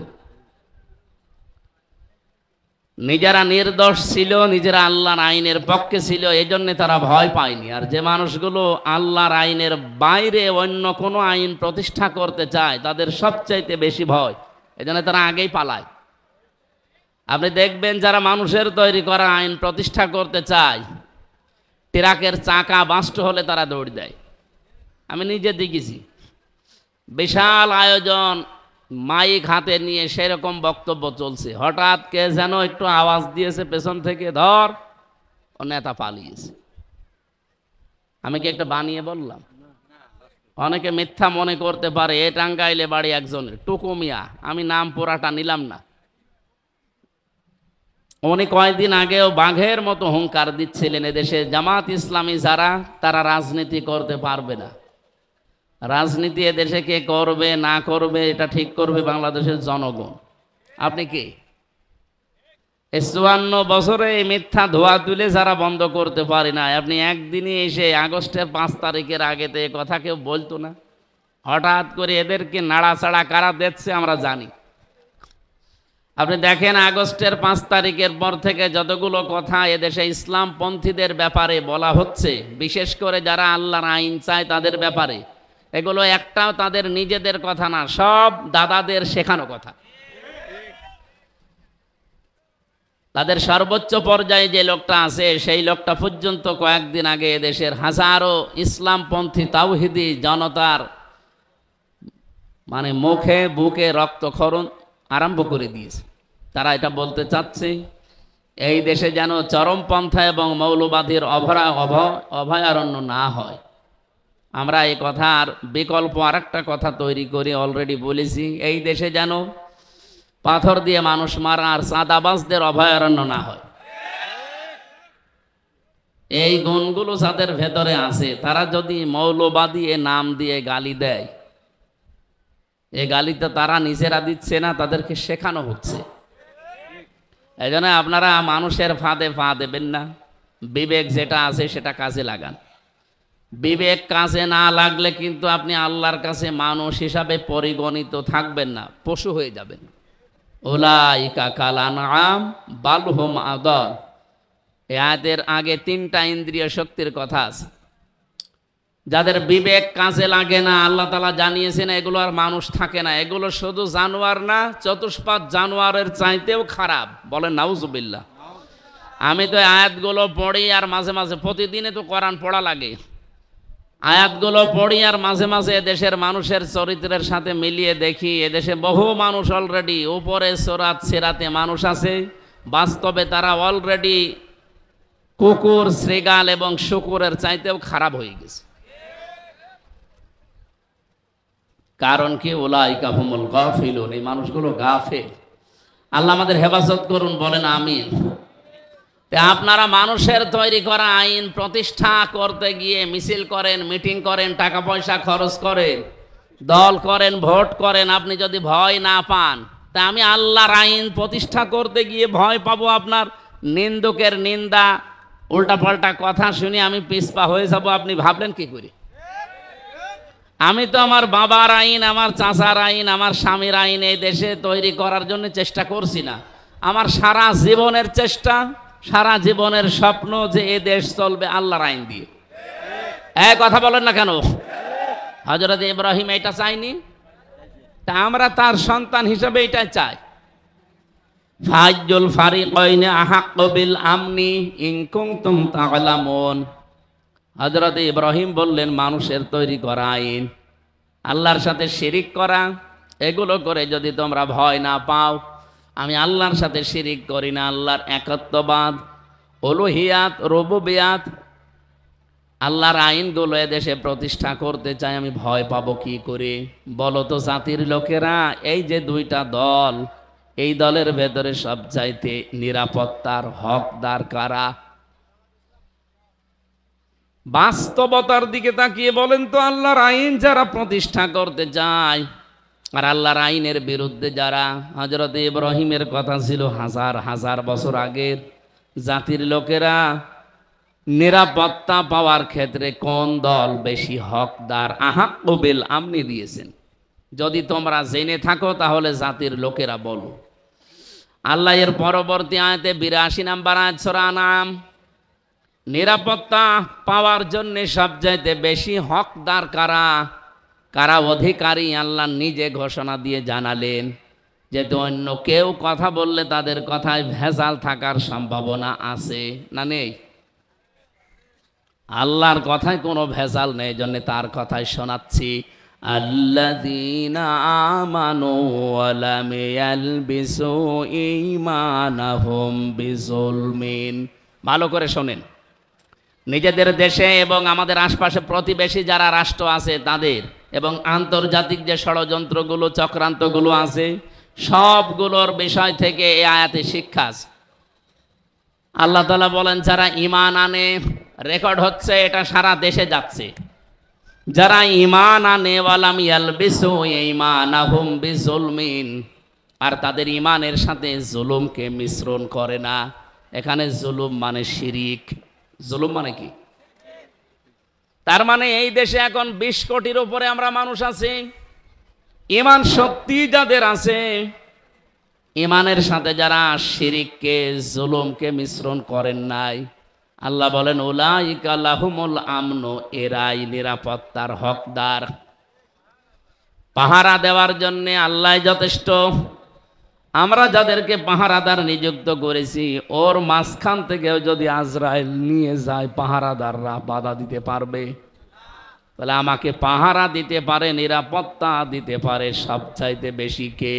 নিজেরা নির্দোষ ছিল, নিজেরা আল্লাহর আইনের পক্ষে ছিল, এই জন্য তারা ভয় পায়নি। আর যে মানুষগুলো আল্লাহর আইনের বাইরে অন্য কোনো আইন প্রতিষ্ঠা করতে চায় তাদের সবচাইতে বেশি ভয়, এই জন্য তারা আগেই পালায়। আপনি দেখবেন যারা মানুষের তৈরি করা আইন প্রতিষ্ঠা করতে চায়, ট্রাকের চাকা বাস্ট হলে তারা দৌড় দেয়। আমি নিজে দেখেছি, বিশাল আয়োজন, মাইক হাতে নিয়ে সেরকম বক্তব্য চলছে, হঠাৎ কে যেন একটু আওয়াজ দিয়েছে পেছন থেকে, ধর, ও নেতা পালিয়েছে। আমি কি একটা বানিয়ে বললাম? অনেকে মিথ্যা মনে করতে পারে। এ টাঙ্গাইলে বাড়ি একজনের, টুকু মিয়া, আমি নাম পুরাটা নিলাম না। উনি কয়েকদিন আগেও বাঘের মতো হুঙ্কার দিচ্ছিলেন এদেশে জামাত ইসলামী যারা তারা রাজনীতি করতে পারবে না। রাজনীতি এদেশে কে করবে না করবে এটা ঠিক করবে বাংলাদেশের জনগণ। আপনি কি 54 বছরে এই মিথ্যা ধোয়া তুলে যারা বন্ধ করতে পারে না, আপনি একদিনই এসে আগস্টের 5 তারিখের আগে তো এ কথা কেউ বলতো না। হঠাৎ করে এদেরকে নাড়াচাড়া কারা দিচ্ছে আমরা জানি। আপনি দেখেন আগস্টের 5 তারিখের পর থেকে যতগুলো কথা এদেশে ইসলামপন্থীদের ব্যাপারে বলা হচ্ছে, বিশেষ করে যারা আল্লাহর আইন চায় তাদের ব্যাপারে, এগুলো একটাও তাদের নিজেদের কথা না, সব দাদাদের শেখানো কথা। তাদের সর্বোচ্চ পর্যায়ে যে লোকটা আছে সেই লোকটা পর্যন্ত কয়েকদিন আগে এদেশের হাজারো ইসলামপন্থী তাওহিদি জনতার মানে মুখে বুকে রক্তক্ষরণ আরম্ভ করে দিয়েছে। তারা এটা বলতে চাচ্ছে এই দেশে যেন চরমপন্থা এবং মৌলবাদীর অভয়ারণ্য না হয়। আমরা এই কথার বিকল্প আরেকটা কথা তৈরি করে অলরেডি বলেছি, এই দেশে যেন পাথর দিয়ে মানুষ মারা আর চাঁদাবাজদের অভয়ারণ্য না হয়। এই গুণগুলো যাদের ভেতরে আছে তারা যদি মৌলবাদী এ নাম দিয়ে গালি দেয়, এই গালিতে তারা নিজেরা দিচ্ছে না, তাদেরকে শেখানো হচ্ছে। এই জন্য আপনারা মানুষের ফাঁদে পা দেবেন না। বিবেক যেটা আছে সেটা কাজে লাগান। বিবেক কাজে না লাগলে কিন্তু আপনি আল্লাহর কাছে মানুষ হিসাবে পরিগণিত থাকবেন না, পশু হয়ে যাবেন। উলাইকা কাল আনআম বাল হুম আদাল। এই আয়াতের আগে 3টা ইন্দ্রিয় শক্তির কথা আছে। যাদের বিবেক কাজে লাগে না, আল্লাহ তাআলা জানিয়েছেন এগুলো আর মানুষ থাকে না, এগুলো শুধু জানোয়ার না, চতুষ্পাদ জানোয়ারের চাইতেও খারাপ। বলেন নাউজুবিল্লাহ। আমি তো আয়াতগুলো পড়ি আর মাঝে মাঝে, প্রতিদিনে তো কোরআন পড়া লাগে, আয়াতগুলো পড়ি আর মাঝে মাঝে এদেশের মানুষের চরিত্রের সাথে মিলিয়ে দেখি। এদেশে বহু মানুষ অলরেডি, উপরে সূরাত সিরাতে মানুষ আছে, বাস্তবে তারা অলরেডি কুকুর, শ্রীগাল এবং শুকুরের চাইতেও খারাপ হয়ে গেছে। কারণ কি? উলাইকা হুমুল গাফিলুন, এই মানুষগুলো গাফেল। আল্লাহ আমাদের হেফাজত করুন, বলেন আমিন। আপনারা মানুষের তৈরি করা আইন প্রতিষ্ঠা করতে গিয়ে মিছিল করেন, মিটিং করেন, টাকা পয়সা খরচ করেন, দল করেন, ভোট করেন। আপনি যদি ভয় না পান, তা আমি আল্লাহর আইন প্রতিষ্ঠা করতে গিয়ে ভয় পাবো? আপনার নিন্দুকের নিন্দা, উল্টাপাল্টা কথা শুনে আমি পিছপা হয়ে যাব, আপনি ভাবলেন কি করে? আমি তো আমার বাবার আইন, আমার চাচার আইন, আমার স্বামীর আইন এই দেশে তৈরি করার জন্য চেষ্টা করছি না। আমার সারা জীবনের চেষ্টা, সারা জীবনের স্বপ্ন যে এ দেশ চলবে আল্লাহর আইন দিয়ে। এক কথা বলেন না কেন? হযরত ইব্রাহিম এটা চাইনি? তা আমরা তার সন্তান হিসেবে এটা চাই। ফাজ্জুল ফারিকাইনি আহাক্কু বিল আমনি ইন কুনতুম তা'লামুন। হযরত ইব্রাহিম বললেন, মানুষের তৈরি করা আইন, আল্লাহর সাথে শিরিক করা, এগুলো করে যদি তোমরা ভয় না পাও, আমি আল্লাহর সাথে শিরিক করি না, আল্লাহর একত্ববাদ, উলুহিয়াত, রুবুবিয়াত, আল্লাহর আইনগুলো এদেশে প্রতিষ্ঠা করতে চাই, আমি ভয় পাবো কি করে? বলো তো জাতির লোকেরা, এই যে 2টা দল, এই দলের ভেতরে সবচাইতে নিরাপত্তার হকদার কারা? বাস্তবতার দিকে তাকিয়ে বলেন তো, আল্লাহর আইন যারা প্রতিষ্ঠা করতে চায় আর আল্লাহর আইনের বিরুদ্ধে যারা, হযরত ইব্রাহিমের কথা ছিল হাজার হাজার বছর আগের, জাতির লোকেরা নিরাপত্তা পাওয়ার ক্ষেত্রে কোন দল বেশি হকদার? আহাক্কু বিল আমনি দিয়েছেন। যদি তোমরা জেনে থাকো তাহলে জাতির লোকেরা বলো। আল্লাহ এর পরবর্তী আয়াতে 82 নম্বর আয়াত সূরা আনআম, নিরাপত্তা পাওয়ার জন্য সবচাইতে বেশি হকদার কারা, কারা অধিকারী, আল্লাহ নিজে ঘোষণা দিয়ে জানালেন। যেহেতু অন্য কেউ কথা বললে তাদের কথায় ভেজাল থাকার সম্ভাবনা আছে না নেই? আল্লাহর কথায় কোনো ভেজাল নেই, জন্য তার কথাই শোনাচ্ছি। আল্লাযীনা আমানু ওয়া লাম ইয়ালবিসু ঈমানাহুম বিযুলমিন। ভালো করে শোনেন। নিজেদের দেশে এবং আমাদের আশপাশে প্রতিবেশী যারা রাষ্ট্র আছে তাদের, এবং আন্তর্জাতিক যে ষড়যন্ত্রগুলো, চক্রান্তগুলো আছে, সবগুলোর বিষয় থেকে এই আয়াতে শিক্ষা আছে। আল্লাহ তাআলা বলেন, যারা ঈমান আনে, রেকর্ড হচ্ছে, এটা সারা দেশে যাচ্ছে, যারা ঈমান আনে ওয়ালাম ইয়ালবিসু ঈমানাহুম বিযুলমিন, আর তাদের ঈমানের সাথে জুলুমকে মিশ্রণ করে না। এখানে জুলুম মানে শিরিক। জুলুম মানে কি? তার মানে এই দেশে এখন 20 কোটির উপরে আমরা মানুষ আছি। ঈমান শক্তি যাদের আছে, ঈমানের সাথে যারা শিরিককে, জুলুমকে মিশ্রণ করেন নাই, আল্লাহ বলেন উলাইকা লাহুমুল আমনু, এরাই নিরাপত্তার হকদার। পাহারা দেওয়ার জন্য আল্লাহ যথেষ্ট। আমরা যাদেরকে পাহারাদার নিযুক্ত করেছি, ওর মাঝখান থেকেও যদি আজরাইল নিয়ে যায়, পাহারাদাররা বাধা দিতে পারবে? তাহলে আমাকে পাহারা দিতে পারে, নিরাপত্তা দিতে পারে সবচাইতে বেশি কে?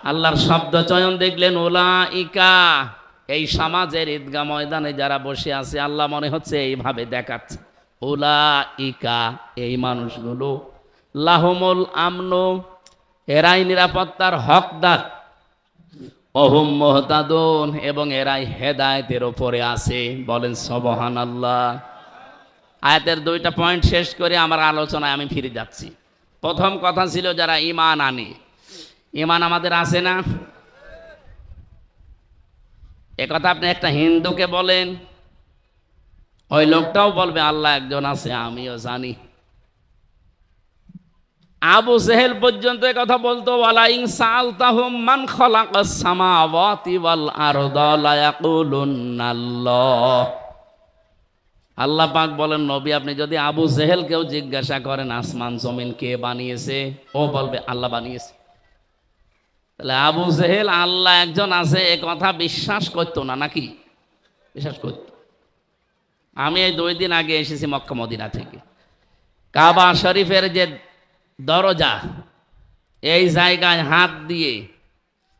আল্লাহর শব্দ চয়ন দেখলেন উলাইকা। এই সমাজের ঈদগাহ ময়দানে যারা বসে আছে, আল্লাহ মনে হচ্ছে এইভাবে দেখাচ্ছে, উলাইকা, এই মানুষগুলো, লাহুমুল আমনু, এরাই নিরাপত্তার হকদার, ওহুম মুহতাদুন, এবং এরাই হেদায়েতের উপরে আছে। বলেন সুবহানাল্লাহ। আয়াতের 2টা পয়েন্ট শেষ করে আমার আলোচনায় আমি ফিরে যাচ্ছি। প্রথম কথা ছিল যারা ঈমান আনে। ঈমান আমাদের আছে না? একথা আপনি একটা হিন্দুকে বলেন, ওই লোকটাও বলবে আল্লাহ একজন আছে, আমিও জানি। আবু জেহেল পর্যন্ত কথা বলতো, ওয়ালাইন সালতাহুম মান খালাকাস সামাওয়াতি ওয়াল আরদা লা ইয়াকুলুনাল্লাহ। আল্লাহ পাক বলেন, নবী আপনি যদি আবু জেহেলকেও জিজ্ঞাসা করেন আসমান জমিন কে বানিয়েছে, ও বলবে আল্লাহ বানিয়েছে। তাহলে আবু জেহেল আল্লাহ একজন আছে এ কথা বিশ্বাস করতো না নাকি? বিশ্বাস করত। আমি এই 2 দিন আগে এসেছি মক্কা মদিনা থেকে। কাবা শরীফের যে দরজা, এই জায়গায় হাত দিয়ে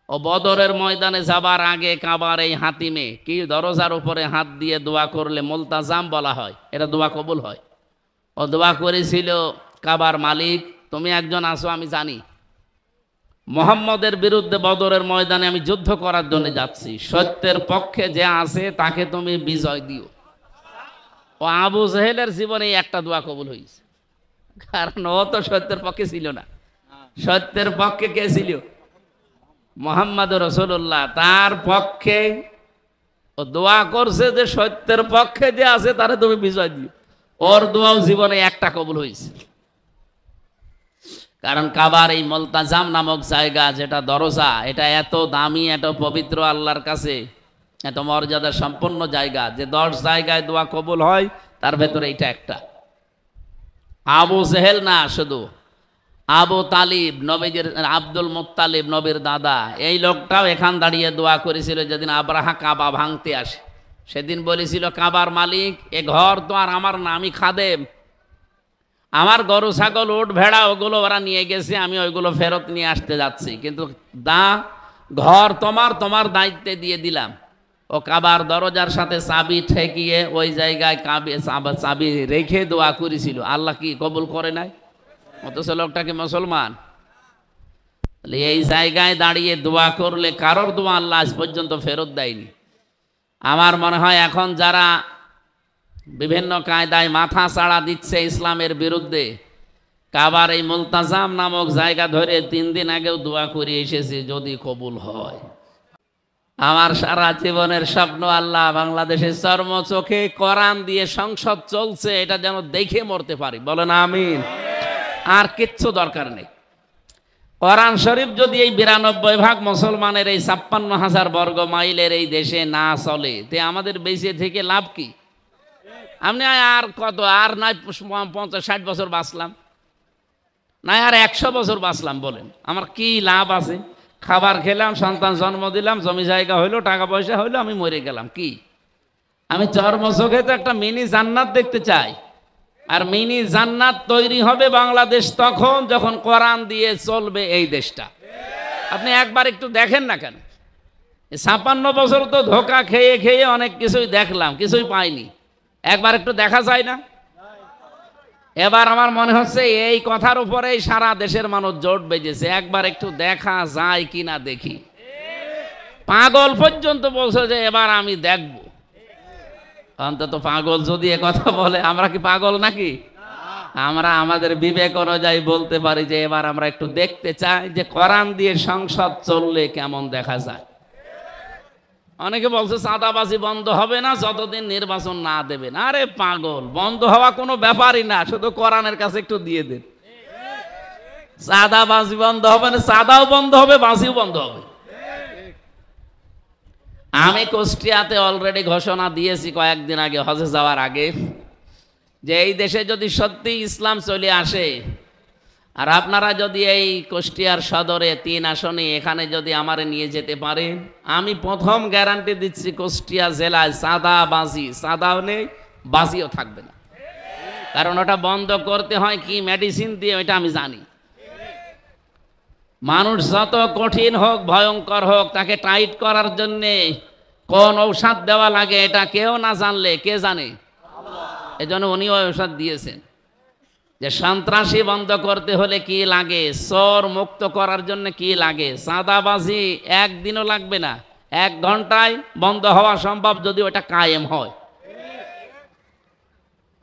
ও বদরের ময়দানে যাবার আগে কাবার এই হাতিমে কি দরজার উপরে হাত দিয়ে দোয়া করলে মুলতাজাম বলা হয়, এটা দোয়া কবুল হয়। ও দোয়া করেছিল, কাবার মালিক তুমি একজন আছো আমি জানি, মুহাম্মদের বিরুদ্ধে বদরের ময়দানে আমি যুদ্ধ করার জন্য যাচ্ছি, সত্যের পক্ষে যে আছে তাকে তুমি বিজয় দিও। ও আবু জেহেলের জীবনে একটা দোয়া কবুল হয়েছে, কারণ ও তো সত্যের পক্ষে ছিল না। সত্যের পক্ষে কে ছিল? মুহাম্মদ রাসূলুল্লাহ। তার পক্ষে ও দোয়া করছে যে সত্যের পক্ষে যে আছে তারে তুমি বিজয় দিও। ওর দোয়াও জীবনে একটা কবুল হয়েছে। কারণ কাবার এই মুলতাজাম নামক জায়গা, যেটা দরজা, এটা এত দামি, এত পবিত্র আল্লাহর কাছে, এত মর্যাদা সম্পন্ন জায়গা যে 10 জায়গায় দোয়া কবুল হয়, তার ভেতরে এটা একটা। আবু জেহেল না, শুধু আবু তালিব, নবীর আব্দুল মুত্তালিব, নবীর দাদা, এই লোকটাও এখান দাঁড়িয়ে দোয়া করেছিল যেদিন আব্রাহা কাবা ভাঙতে আসে। সেদিন বলেছিল, কাবার মালিক এ ঘর তো আর আমার না, আমি খাদেম, আমার গরু ছাগল উট ভেড়া ওগুলো ওরা নিয়ে গেছে, আমি ওইগুলো ফেরত নিয়ে আসতে যাচ্ছি, কিন্তু ঘর তোমার, তোমার দায়িত্বে দিয়ে দিলাম। ও কাবার দরজার সাথে চাবি ঠেকিয়ে ওই জায়গায় চাবি রেখে দোয়া করেছিল। আল্লাহ কি কবুল করে নাই? অথচ লোকটাকে মুসলমান। এই জায়গায় দাঁড়িয়ে দোয়া করলে কারোর দোয়া আল্লাহ আজ পর্যন্ত ফেরত দেয়নি। আমার মনে হয় এখন যারা বিভিন্ন কায়দায় মাথা চাড়া দিচ্ছে ইসলামের বিরুদ্ধে, কাবার এই মুলতাজাম নামক জায়গা ধরে 3 দিন আগেও দোয়া করে এসেছে যদি কবুল হয়। আমার সারা জীবনের স্বপ্ন আল্লাহ বাংলাদেশের চর্ম চোখে কোরআন দিয়ে সংসদ চলছে, এটা যেন দেখে মরতে পারি। বলেন আমিন। আর কিচ্ছু দরকার নেই। কোরআন শরীফ যদি এই 92 ভাগ মুসলমানের এই 56,000 বর্গ মাইলের এই দেশে না চলে, তে আমাদের বেঁচে থেকে লাভ কি? আপনি আর কত, আর নাই 50-60 বছর বাঁচলাম, নাই আর 100 বছর বাঁচলাম, বলেন আমার কি লাভ আছে? খাবার খেলাম, সন্তান জন্ম দিলাম, জমি জায়গা হইলো, টাকা পয়সা হইলো, আমি মরে গেলাম। কি আমি চর্ম চোখে তো একটা মিনি জান্নাত দেখতে চাই। আর মিনি জান্নাত তৈরি হবে বাংলাদেশ তখন যখন কোরআন দিয়ে চলবে এই দেশটা। আপনি একবার একটু দেখেন না কেন? 56 বছর তো ধোকা খেয়ে খেয়ে অনেক কিছুই দেখলাম, কিছুই পাইনি। একবার একটু দেখা যায় না? এবার আমার মনে হচ্ছে এই কথার উপরেই সারা দেশের মানুষ জোট বেজেছে, একবার একটু দেখা যায় কিনা দেখি। পাগল পর্যন্ত বলছে যে এবার আমি দেখব। অন্তত পাগল যদি এ কথা বলে, আমরা কি পাগল নাকি? আমরা আমাদের বিবেক অনুযায়ী বলতে পারি যে এবার আমরা একটু দেখতে চাই যে কোরআন দিয়ে সংসদ চললে কেমন দেখা যায়। অনেকে বলছে চাঁদাবাজি বন্ধ হবে না যতদিন নির্বাচন না দেবেন। আরে পাগল, বন্ধ হওয়া কোনো ব্যাপারই না, শুধু কোরআনের কাছে একটু দিয়ে দেন। চাঁদাবাজি বন্ধ হবে না, চাঁদাও বন্ধ হবে, বাজিও বন্ধ হবে। আমি কুষ্টিয়াতে অলরেডি ঘোষণা দিয়েছি কয়েকদিন আগে, হজে যাওয়ার আগে, যে এই দেশে যদি সত্যি ইসলাম চলে আসে, আর আপনারা যদি এই কুষ্টিয়ার সদরে 3 আসনে এখানে যদি আমারে নিয়ে যেতে পারেন, আমি প্রথম গ্যারান্টি দিচ্ছি কুষ্টিয়া জেলায় চাঁদাবাজি, চাঁদাও নেই, বাজিও থাকবে না। কারণ ওটা বন্ধ করতে হয় কি মেডিসিন দিয়ে, ওইটা আমি জানি। মানুষ যত কঠিন হোক, ভয়ঙ্কর হোক, তাকে টাইট করার জন্যে কোন ঔষধ দেওয়া লাগে এটা কেউ না জানলে কে জানে? এজন্য উনি ঔষধ দিয়েছেন যে সন্ত্রাসী বন্ধ করতে হলে কি লাগে, চোর মুক্ত করার জন্য কি লাগে, চাঁদাবাজি একদিনও লাগবে না, 1 ঘন্টায় বন্ধ হওয়া সম্ভব যদি ওটা কায়েম হয়।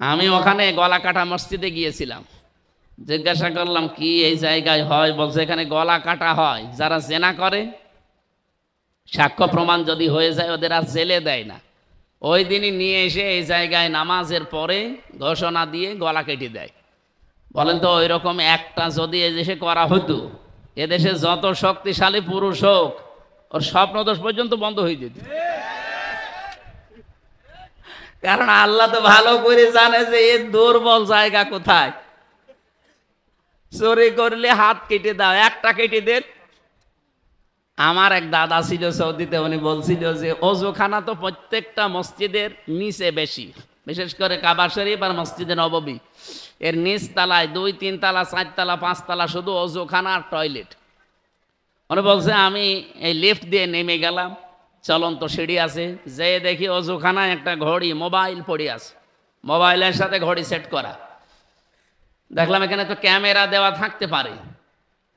আমি ওখানে গলাকাটা মসজিদে গিয়েছিলাম, জিজ্ঞাসা করলাম কি এই জায়গায় হয়, বলছে এখানে গলা কাটা হয়, যারা জেনা করে সাক্ষ্য প্রমাণ যদি হয়ে যায় ওদের আর জেলে দেয় না, ওই দিনই নিয়ে এসে এই জায়গায় নামাজের পরে ঘোষণা দিয়ে গলা কেটে দেয়। বলেন তো ওই রকম একটা যদি এদেশে করা হতো, এদেশে যত শক্তিশালী পুরুষ হোক ওর স্বপ্নদোষ পর্যন্ত বন্ধ হয়ে যেত। কারণ আল্লাহ তো ভালো করে জানে যে এর দুর্বল জায়গা কোথায়। চুরি করলে হাত কেটে দাও, একটা কেটে দেন। আমার এক দাদা ছিল সৌদিতে, উনি বলছিল যে অজুখানা তো প্রত্যেকটা মসজিদের নিচে বেশি, বিশেষ করে কাবা শরীফ আর মসজিদে নববী, এর নিচ তলায় 2, 3 তলা, 4 তলা, 5 তলা শুধু অজুখানা আর টয়লেট। উনি বলছে আমি এই লিফট দিয়ে নেমে গেলাম, চলন্ত সিঁড়ি আছে, যে দেখি অজুখানায় একটা ঘড়ি মোবাইল পড়ে আছে, মোবাইলের সাথে ঘড়ি সেট করা। দেখলাম এখানে তো ক্যামেরা দেওয়া থাকতে পারে,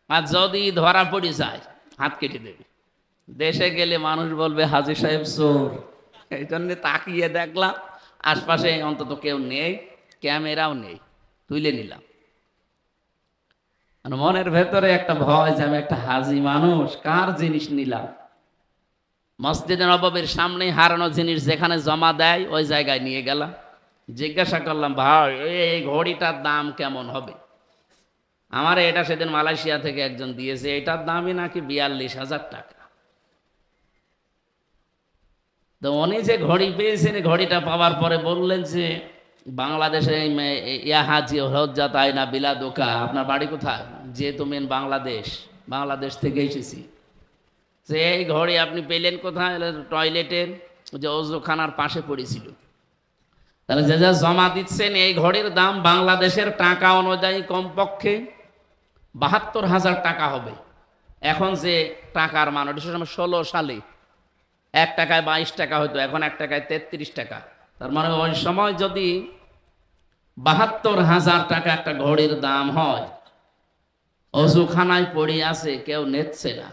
আর যদি ধরা পড়ে যায় হাত কেটে দেবে। দেশে গেলে মানুষ বলবে হাজী সাহেব চোর। এই জন্য তাকিয়ে দেখলাম আশপাশে অন্তত কেউ নেই, ক্যামেরাও নেই, তুলে নিলাম। আর মনের ভেতরে একটা ভয় যে আমি একটা হাজী মানুষ, কার জিনিস নিলাম। মসজিদে নববীর সামনে হারানো জিনিস যেখানে জমা দেয় ওই জায়গায় নিয়ে গেলাম। জিজ্ঞাসা করলাম, ভাই এই ঘড়িটার দাম কেমন হবে? আমার এটা সেদিন মালয়েশিয়া থেকে একজন দিয়েছে, এটার দামই নাকি 42,000 টাকা। তো উনি যে ঘড়ি পেয়েছেন, ঘড়িটা পাওয়ার পরে বললেন যে বাংলাদেশে ইয়া হাজি হজ্জা তাই না বিলা দোকা, আপনার বাড়ি কোথায়? যে তুমি বাংলাদেশ, বাংলাদেশ থেকে এসেছি। যে এই ঘড়ি আপনি পেলেন কোথায়? টয়লেটের যে অজুখানার পাশে পড়েছিল। তাহলে যে যা জমা দিচ্ছেন এই ঘড়ির দাম বাংলাদেশের টাকা অনুযায়ী কমপক্ষে 72,000 টাকা হবে। এখন যে টাকার মান, ওটা 16 সালে 1 টাকায় 22 টাকা হতো, এখন 1 টাকায় 33 টাকা। তার মানে ওই সময় যদি 72,000 টাকা একটা ঘড়ির দাম হয়, অজুখানায় পড়ে আছে, কেউ নেচ্ছে না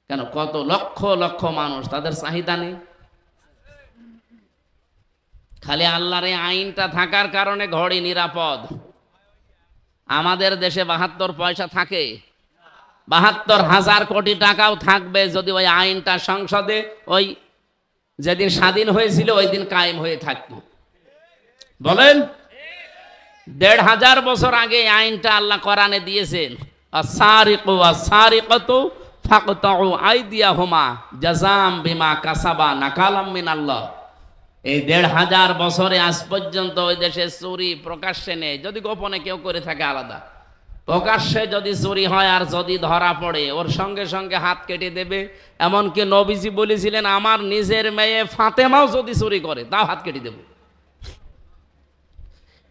কেন? কত লক্ষ লক্ষ মানুষ, তাদের চাহিদা নেই। খালি আল্লাহর এই আইনটা থাকার কারণে ঘড়ি নিরাপদ। আমাদের দেশে 72 পয়সা থাকে, 72,000 কোটি টাকাও থাকবে যদি ওই আইনটা সংসদে ওই যেদিন স্বাধীন হয়েছিল ওই দিন কায়েম হয়ে থাকতো। বলেন, 1,500 বছর আগে এই আইনটা আল্লাহ কোরআনে দিয়েছেন, আস-সারিকু ওয়াস-সারিকাতু ফাকতাউ আইদিয়াহুমা জাযাম বিমা কাসাবা নাকালাম মিনাল্লাহ। এই 1,500 বছরে আজ পর্যন্ত ওই দেশে চুরি প্রকাশ্যে নেই, যদি গোপনে কেউ করে থাকে আলাদা। প্রকাশ্যে যদি চুরি হয় আর যদি ধরা পড়ে, ওর সঙ্গে সঙ্গে হাত কেটে দেবে। এমনকি নবীজি বলেছিলেন, আমার নিজের মেয়ে ফাতেমাও যদি চুরি করে তাও হাত কেটে দেব।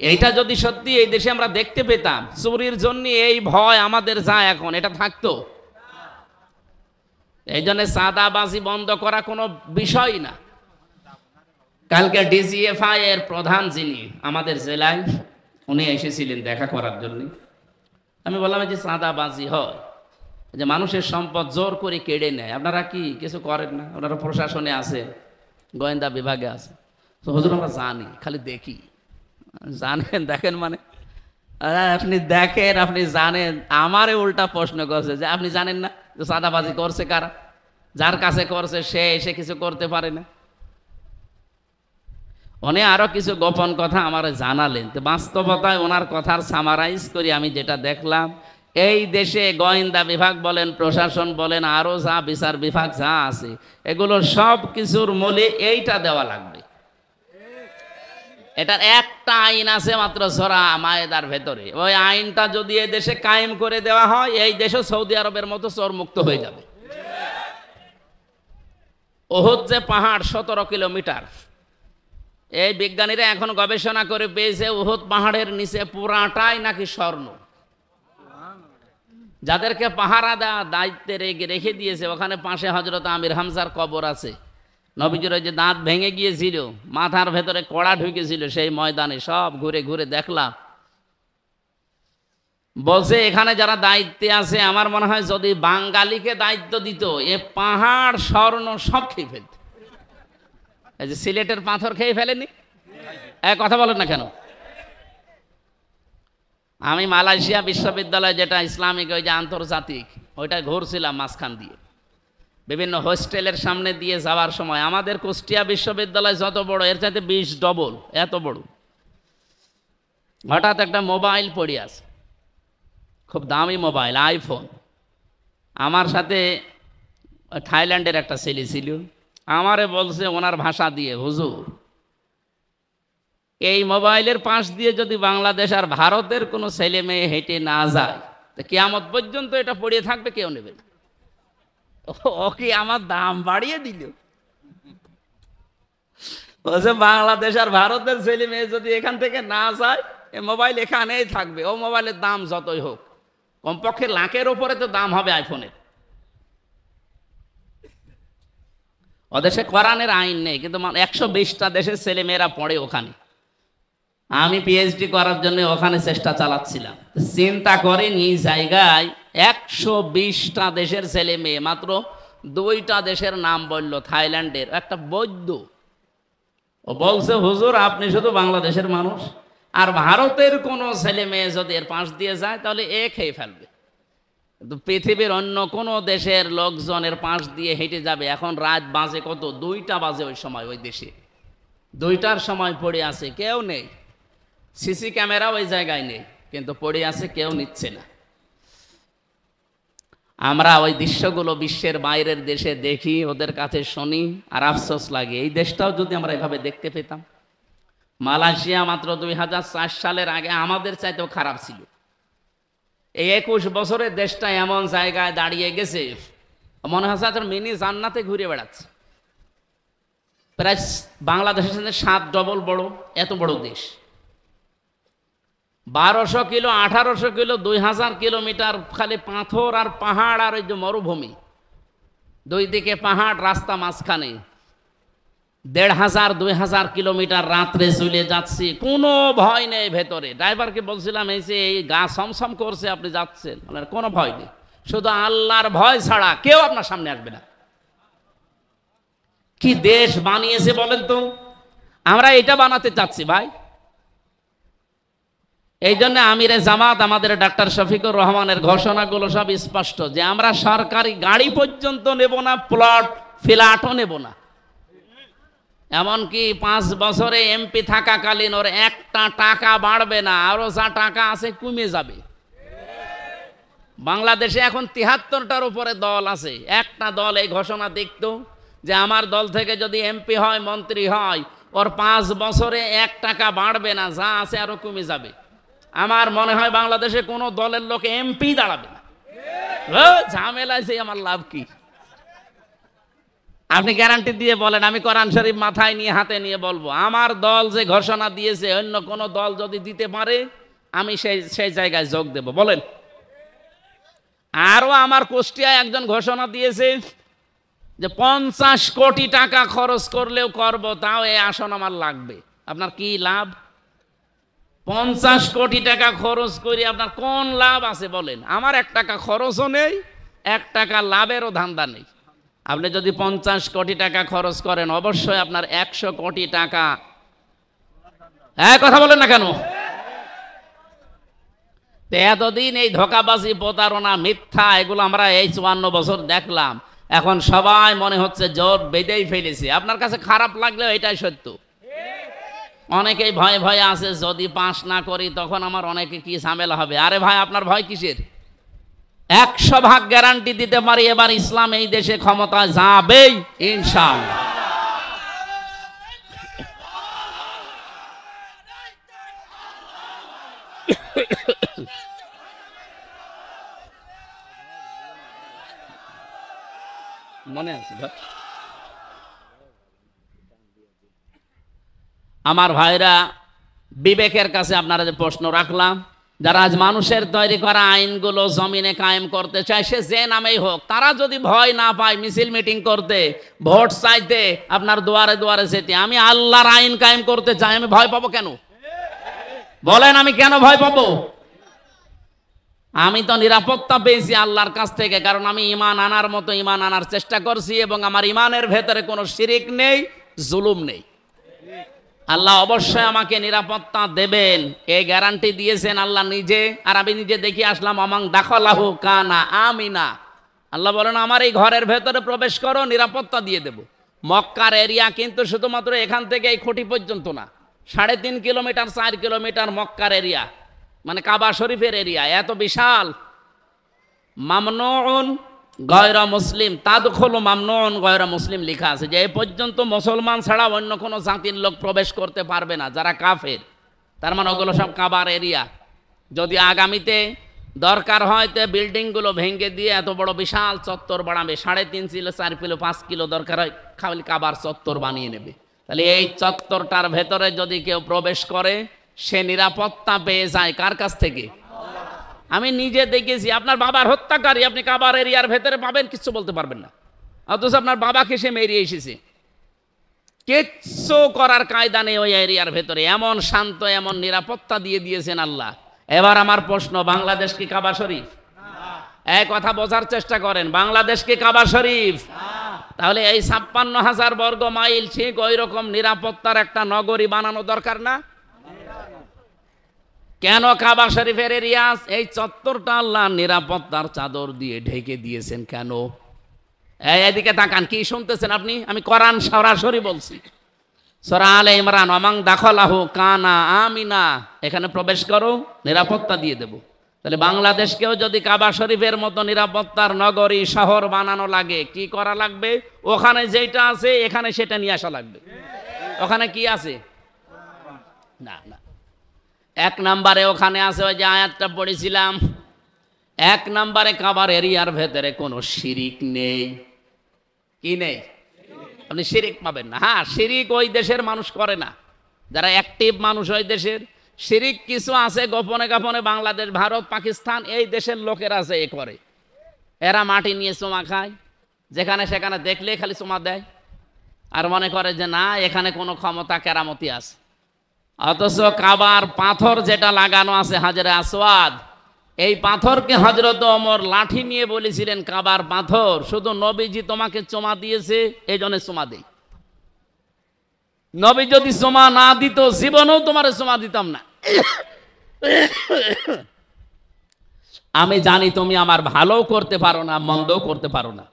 এইটা যদি সত্যি এই দেশে আমরা দেখতে পেতাম, চুরির জন্য এই ভয় আমাদের যায় এখন, এটা থাকতো। এই জন্য চাঁদাবাজি বন্ধ করা কোনো বিষয় না। কালকে ডিজিএফআই এর প্রধান যিনি আমাদের জেলায়, উনি এসেছিলেন দেখা করার জন্য। আমি বললাম যে চাঁদাবাজি হয়, যে মানুষের সম্পদ জোর করে কেড়ে নেয়, আপনারা কি কিছু করেন না? আপনারা প্রশাসনে আছে, গোয়েন্দা বিভাগে আছে। তো হুজুর আমরা জানি, খালি দেখি। জানেন, দেখেন মানে আপনি দেখেন, আপনি জানেন। আমারে উল্টা প্রশ্ন করছে যে আপনি জানেন না যে চাঁদাবাজি করছে কারা? যার কাছে করছে সে এসে কিছু করতে পারে না। উনি আরো কিছু গোপন কথা আমার জানালেন। তো বাস্তবতায় ওনার কথার সামারাইজ করি আমি যেটা দেখলাম, এই দেশে গোয়েন্দা বিভাগ বলেন, প্রশাসন বলেন, আরো যা বিচার বিভাগ যা আছে, এগুলোর সব কিছুর মূলে এইটা দেওয়া লাগবে। এটার একটা আইন আছে মাত্র, সূরা মায়েদার ভেতরে। ওই আইনটা যদি এই দেশে কায়েম করে দেওয়া হয়, এই দেশও সৌদি আরবের মতো চোর মুক্ত হয়ে যাবে। উহুদ যে পাহাড় 17 কিলোমিটার, এই বিজ্ঞানীরা এখন গবেষণা করে পেয়েছে উহুদ পাহাড়ের নিচে পুরাটাই নাকি স্বর্ণ। যাদেরকে পাহারা দেওয়া দায়িত্বে রেখে দিয়েছে, ওখানে পাশে হযরত আমির হামজার কবর আছে। নবীজির ওই যে দাঁত ভেঙে গিয়েছিল, মাথার ভেতরে কড়া ঢুকেছিল, সেই ময়দানে সব ঘুরে ঘুরে দেখলাম। বলছে এখানে যারা দায়িত্বে আছে, আমার মনে হয় যদি বাঙালিকে দায়িত্ব দিত, এ পাহাড় স্বর্ণ সব খেয়ে ফেলত। এই যে সিলেটের পাথর খেয়ে ফেলেনি, কথা বলেন না কেন? আমি মালয়েশিয়া বিশ্ববিদ্যালয়, যেটা ইসলামিক ওই যে আন্তর্জাতিক, ওইটা ঘুরছিলাম মাঝখান দিয়ে। বিভিন্ন হোস্টেলের সামনে দিয়ে যাওয়ার সময় আমাদের কুষ্টিয়া বিশ্ববিদ্যালয় যত বড়, এর চাইতে 20 ডবল এত বড়। হঠাৎ একটা মোবাইল পড়ে আছে, খুব দামি মোবাইল, আইফোন। আমার সাথে থাইল্যান্ডের একটা ছেলে ছিল, আমারে বলছে ওনার ভাষা দিয়ে, হুজুর এই মোবাইলের পাশ দিয়ে যদি বাংলাদেশ আর ভারতের কোনো ছেলে মেয়ে হেঁটে না যায় তো কিয়ামত পর্যন্ত এটা পড়ে থাকবে, কেউ নেবে না। ওকে আমার দাম বাড়িয়ে দিল। বলছে বাংলাদেশ আর ভারতের ছেলে মেয়ে যদি এখান থেকে না যায়, এই মোবাইল এখানেই থাকবে। ও মোবাইলের দাম যতই হোক, কমপক্ষে লাখের ওপরে তো দাম হবে আইফোনের। ওদেশে কোরআনের আইন নেই, কিন্তু 120টা দেশের ছেলে মেয়েরা পড়ে ওখানে। আমি পিএইচডি করার জন্য ওখানে চেষ্টা চালাচ্ছিলাম। চিন্তা করেন এই জায়গায় 120টা দেশের ছেলে মেয়ে, মাত্র 2টা দেশের নাম বলল। থাইল্যান্ডের একটা বৈদ্য, ও বলছে হুজুর আপনি শুধু বাংলাদেশের মানুষ, আর ভারতের কোনো ছেলে মেয়ে যদি এর পাশ দিয়ে যায় তাহলে খেয়ে ফেলবে। কিন্তু পৃথিবীর অন্য কোনো দেশের লোকজনের পাশ দিয়ে হেঁটে যাবে। এখন রাত বাজে কত, 2টা বাজে ওই সময়, ওই দেশে 2টার সময় পড়ে আছে, কেউ নেই। সিসি ক্যামেরা ওই জায়গায় নেই, কিন্তু পড়ে আছে, কেউ নিচ্ছে না। আমরা ওই দৃশ্যগুলো বিশ্বের বাইরের দেশে দেখি, ওদের কাছে শুনি, আর আফসোস লাগে এই দেশটাও যদি আমরা এভাবে দেখতে পেতাম। মালয়েশিয়া মাত্র 2004 সালের আগে আমাদের চাইতেও খারাপ ছিল। এই 21 বছরের দেশটা এমন জায়গায় দাঁড়িয়ে গেছে, মনে হচ্ছে তোর মিনি জান্নাতে ঘুরে বেড়াচ্ছে। প্রায় বাংলাদেশের সাথে 7 ডবল বড়, এত বড় দেশ। 1200 কিলো, 1800 কিলো, 2000 কিলোমিটার খালি পাথর আর পাহাড়, আর ওই যে মরুভূমি, 2 দিকে পাহাড়, রাস্তা মাঝখানে। 1500-2000 কিলোমিটার রাত্রে চলে যাচ্ছি, কোনো ভয় নেই ভেতরে। ড্রাইভারকে বলছিলাম এই যে এই গা সমসম করছে, আপনি যাচ্ছেন, কোনো ভয় নেই, শুধু আল্লাহর ভয় ছাড়া কেউ আপনার সামনে আসবে না। কি দেশ বানিয়েছে বলেন তো? আমরা এটা বানাতে চাচ্ছি ভাই। এই জন্য আমিরে জামাত আমাদের ডাক্তার শফিকুর রহমানের ঘোষণাগুলো সব স্পষ্ট, যে আমরা সরকারি গাড়ি পর্যন্ত নেব না, প্লট ফ্ল্যাটও নেব না। এমনকি 5 বছরে এমপি থাকাকালীন ওর একটা টাকা বাড়বে না, আরো যা টাকা আছে কমে যাবে। বাংলাদেশে এখন 73টার উপরে দল আছে। একটা দল এই ঘোষণা দেখত যে আমার দল থেকে যদি এমপি হয়, মন্ত্রী হয়, ওর 5 বছরে 1 টাকা বাড়বে না, যা আছে আরো কমে যাবে। আমার মনে হয় বাংলাদেশে কোনো দলের লোক এমপি দাঁড়াবে না। ঝামেলা আছে, আমার লাভ কি? আপনি গ্যারান্টি দিয়ে বলেন, আমি কোরআন শরীফ মাথায় নিয়ে হাতে নিয়ে বলবো, আমার দল যে ঘোষণা দিয়েছে, অন্য কোন দল যদি দিতে পারে আমি সেই জায়গায় যোগ দেব। বলেন। আরো আমার কুষ্টিয়ায় একজন ঘোষণা দিয়েছে যে 50 কোটি টাকা খরচ করলেও করব, তাও এই আসন আমার লাগবে। আপনার কি লাভ? 50 কোটি টাকা খরচ করে আপনার কোন লাভ আছে বলেন? আমার 1 টাকা খরচও নেই, 1 টাকা লাভেরও ধান্দা নেই। আপনি যদি 50 কোটি টাকা খরচ করেন, অবশ্যই আপনার 100 কোটি টাকা। কথা বলেন না কেন? এতদিন এই ধোঁকাবাজি, প্রতারণা, মিথ্যা, এগুলো আমরা এই 54 বছর দেখলাম। এখন সবাই মনে হচ্ছে জোর বেঁধেই ফেলেছে। আপনার কাছে খারাপ লাগলেও এটাই সত্য। অনেকেই ভয়ে ভয়ে আছে, যদি পাস না করি তখন আমার অনেকে কি ঝামেলা হবে। আরে ভাই, আপনার ভয় কিসের? 100 ভাগ গ্যারান্টি দিতে পারি এবার ইসলাম এই দেশে ক্ষমতায় যাবেই ইনশাআল্লাহ। মনে আছে আমার ভাইরা, বিবেকের কাছে আপনারা যে প্রশ্ন রাখলাম, যারা আজ মানুষের তৈরি করা আইনগুলো জমিনে কায়েম করতে চায়, সে যে নামেই হোক, তারা যদি ভয় না পায় মিছিল মিটিং করতে, ভোট চাইতে, আপনার দুয়ারে দুয়ারে যেতে, আমি আল্লাহর আইন কায়েম করতে চাই, আমি ভয় পাবো কেন? বলেন, আমি কেন ভয় পাবো? আমি তো নিরাপত্তা পেয়েছি আল্লাহর কাছ থেকে, কারণ আমি ঈমান আনার মতো ঈমান আনার চেষ্টা করছি, এবং আমার ঈমানের ভেতরে কোনো শিরিক নেই, জুলুম নেই। আল্লাহ অবশ্যই আমাকে নিরাপত্তা দেবেন, এই গ্যারান্টি দিয়েছেন আল্লাহ নিজে। আর আমি নিজে দেখে আসলাম, আমাং দাখালাহু কানা আমিনা, আল্লাহ বলেন আমার এই ঘরের ভেতরে প্রবেশ করো, নিরাপত্তা দিয়ে দেব। মক্কার এরিয়া কিন্তু শুধুমাত্র এখান থেকে এই খুঁটি পর্যন্ত না, 3.5 কিলোমিটার 4 কিলোমিটার মক্কার এরিয়া, মানে কাবা শরীফের এরিয়া এত বিশাল। মামনুন গয়রা মুসলিম তাদখুলু মামনুন গয়রা মুসলিম লেখা আছে যে এই পর্যন্ত মুসলমান ছাড়া অন্য কোনো জাতির লোক প্রবেশ করতে পারবে না যারা কাফের। তার মানে ওগুলো সব কাবার এরিয়া। যদি আগামীতে দরকার হয় তো বিল্ডিংগুলো ভেঙে দিয়ে এত বড় বিশাল চত্বর বানাবে, 3.5 কিলো 4 কিলো 5 কিলো দরকার হয় খালি কাবার চত্বর বানিয়ে নেবে। তাহলে এই চত্বরটার ভেতরে যদি কেউ প্রবেশ করে সে নিরাপত্তা পেয়ে যায় কার কাছ থেকে? আমি নিজে দেখেছি, আপনার বাবার হত্যাকারী আপনি কাবার এরিয়ার ভেতরে পাবেন, কিছু বলতে পারবেন না, অথচ আপনার বাবাকে সে মেরিয়ে এসেছে, কিচ্ছু করার কায়দা নেই ওই এরিয়ার ভেতরে। এমন শান্ত, এমন নিরাপত্তা দিয়ে দিয়েছেন আল্লাহ। এবার আমার প্রশ্ন, বাংলাদেশ কি কাবা শরীফ? এই কথা বোঝার চেষ্টা করেন, বাংলাদেশ কি কাবা শরীফ? তাহলে এই 56,000 বর্গ মাইল ঠিক ওই রকম নিরাপত্তার একটা নগরী বানানো দরকার না? কেন কাবা শরীফের এরিয়া এই চত্বরটা আল্লাহ নিরাপত্তার চাদর দিয়ে ঢেকে দিয়েছেন কেন? এদিকে তাকান, কি শুনতেছেন আপনি? আমি কোরআন সরাসরি বলছি, সূরা আলে ইমরান, ওয়ামান দাখালাহু কানা আমিনা, এখানে প্রবেশ করো নিরাপত্তা দিয়ে দেব। তাহলে বাংলাদেশকেও যদি কাবা শরীফের মতো নিরাপত্তার নগরী শহর বানানো লাগে, কি করা লাগবে? ওখানে যেটা আছে এখানে সেটা নিয়ে আসা লাগবে। ওখানে কি আছে? না না, 1 নম্বরে ওখানে আছে ওই যে আয়াতটা পড়েছিলাম, 1 নম্বরে কাবার এরিয়ার ভেতরে কোনো শিরিক নেই। কি নেই? আপনি শিরিক পাবেন না। হ্যাঁ, শিরিক ওই দেশের মানুষ করে না, যারা অ্যাক্টিভ মানুষ ওই দেশের। শিরিক কিছু আছে গোপনে গোপনে, বাংলাদেশ, ভারত, পাকিস্তান এই দেশের লোকের আছে, এ করে। এরা মাটি নিয়ে চুমা খায়, যেখানে সেখানে দেখলে খালি চুমা দেয়, আর মনে করে যে না এখানে কোনো ক্ষমতা কেরামতি আছে। অথচ কাবার পাথর যেটা লাগানো আছে হাজরে আসওয়াদ, এই পাথরকে হযরত ওমর লাঠি নিয়ে বলেছিলেন কাবার পাথর, শুধু নবীজি তোমাকে চুমা দিয়েছে এই জন্য চুমা দেই, নবী যদি চুমা না দিত জীবনেও তোমার চুমা দিতাম না। আমি জানি তুমি আমার ভালো করতে পারো না, মন্দও করতে পারো না।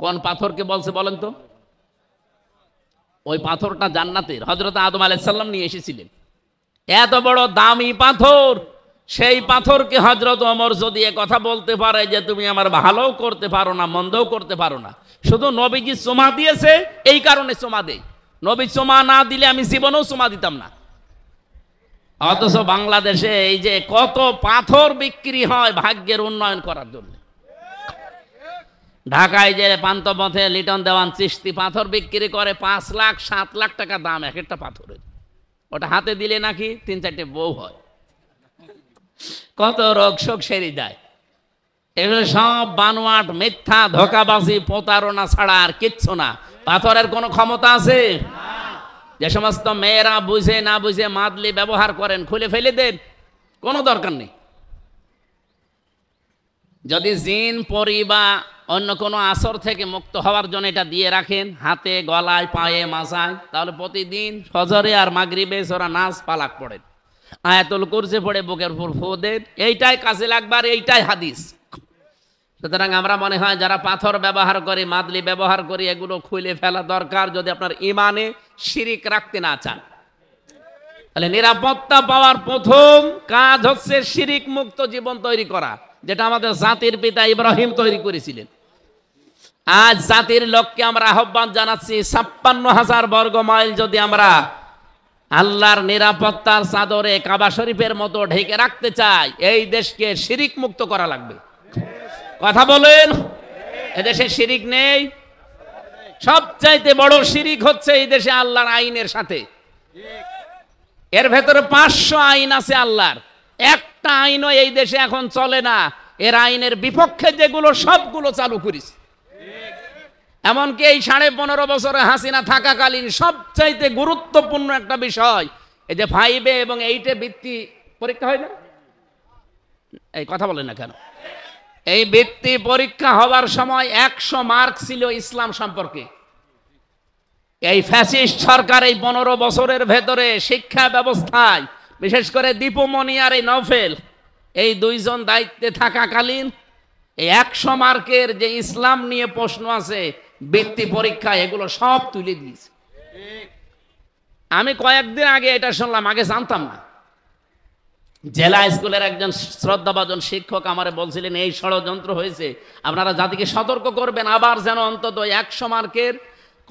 কোন পাথরকে বলছে বলেন তো? ওই পাথরটা জান্নাতের, হযরত আদম আলাইহিস সালাম নিয়ে এসেছিলেন। এত বড় দামি পাথর, সেই পাথরকে হযরত ওমর যদি এ কথা বলতে পারে যে তুমি আমার ভালোও করতে পারো না, মন্দও করতে পারো না, শুধু নবীজি চুমা দিয়েছে এই কারণে চুমা দেই, নবী চুমা না দিলে আমি জীবনেও চুমা দিতাম না। অথচ বাংলাদেশে এই যে কত পাথর বিক্রি হয় ভাগ্যের উন্নয়ন করার জন্য। ঢাকায় যে পান্থপথে লিটন দেওয়ান চিশতি পাথর বিক্রি করে 5 লাখ 7 লাখ টাকা দাম এক একটা পাথরের। ওটা হাতে দিলে নাকি 3-4টে বউ হয়, কত রোগ শোক সেরে যায়। এগুলো সব বানোয়াট, মিথ্যা, ধোকাবাজি, প্রতারণা ছাড়া আর কিচ্ছু না। পাথরের কোনো ক্ষমতা আছে? যে সমস্ত মেয়েরা বুঝে না বুঝে মাদলি ব্যবহার করেন, খুলে ফেলে দেন, কোনো দরকার নেই। যদি জিন, পরি বা অন্য কোনো আসর থেকে মুক্ত হওয়ার জন্য এটা দিয়ে রাখেন হাতে, গলায়, পায়ে, মাথায়, তাহলে প্রতিদিন ফজরে আর মাগরিবে ওরা নাচ পালাক পড়েন, আয়াতুল কুরসি পড়ে বুকের উপর ফু দেন, এইটাই কাজে লাগবে, আর এইটাই হাদিস। সুতরাং আমরা মনে হয় যারা পাথর ব্যবহার করি, মাদলি ব্যবহার করি, এগুলো খুলে ফেলা দরকার যদি আপনার ইমানে শিরিক রাখতে না চান। তাহলে নিরাপত্তা পাওয়ার প্রথম কাজ হচ্ছে শিরিক মুক্ত জীবন তৈরি করা, যেটা আমাদের জাতির পিতা ইব্রাহিম তৈরি করেছিলেন। আজ জাতির লোককে আমরা আহ্বান জানাচ্ছি, 56,000 বর্গ মাইল যদি আমরা আল্লাহর নিরাপত্তার চাদরে কাবা শরীফের মতো ঢেকে রাখতে চাই, এই দেশকে শিরিক মুক্ত করা লাগবে। কথা বলেন, এদেশে শিরিক নেই? সবচাইতে বড় শিরিক হচ্ছে এই দেশে আল্লাহর আইনের সাথে। এর ভেতরে 500 আইন আছে আল্লাহর, একটা আইনও এই দেশে এখন চলে না। এর আইনের বিপক্ষে যেগুলো সবগুলো চালু করেছে। এমনকি এই 15.5 বছরে হাসিনা থাকাকালীন সবচাইতে গুরুত্বপূর্ণ একটা বিষয়, এই যে 5 এবং 8 বৃত্তি পরীক্ষা হয় না, এই কথা বলেন না কেন? এই বৃত্তি পরীক্ষা হওয়ার সময় 100 মার্ক ছিল ইসলাম সম্পর্কে। এই ফ্যাসিস্ট সরকার এই 15 বছরের ভেতরে শিক্ষা ব্যবস্থায়, বিশেষ করে দীপুমণি আর এই নওফেল, এই 2 জন দায়িত্বে থাকাকালীন এই 100 মার্কের যে ইসলাম নিয়ে প্রশ্ন আছে ব্যক্তি পরীক্ষা, এগুলো সব তুলে দিয়েছে। আমি কয়েকদিন আগে এটা শুনলাম, আগে জানতাম না। জেলা স্কুলের একজন শ্রদ্ধাভাজন শিক্ষক আমারে বলছিলেন এই ষড়যন্ত্র হয়েছে, আপনারা জাতিকে সতর্ক করবেন, আবার যেন অন্তত 100 মার্কের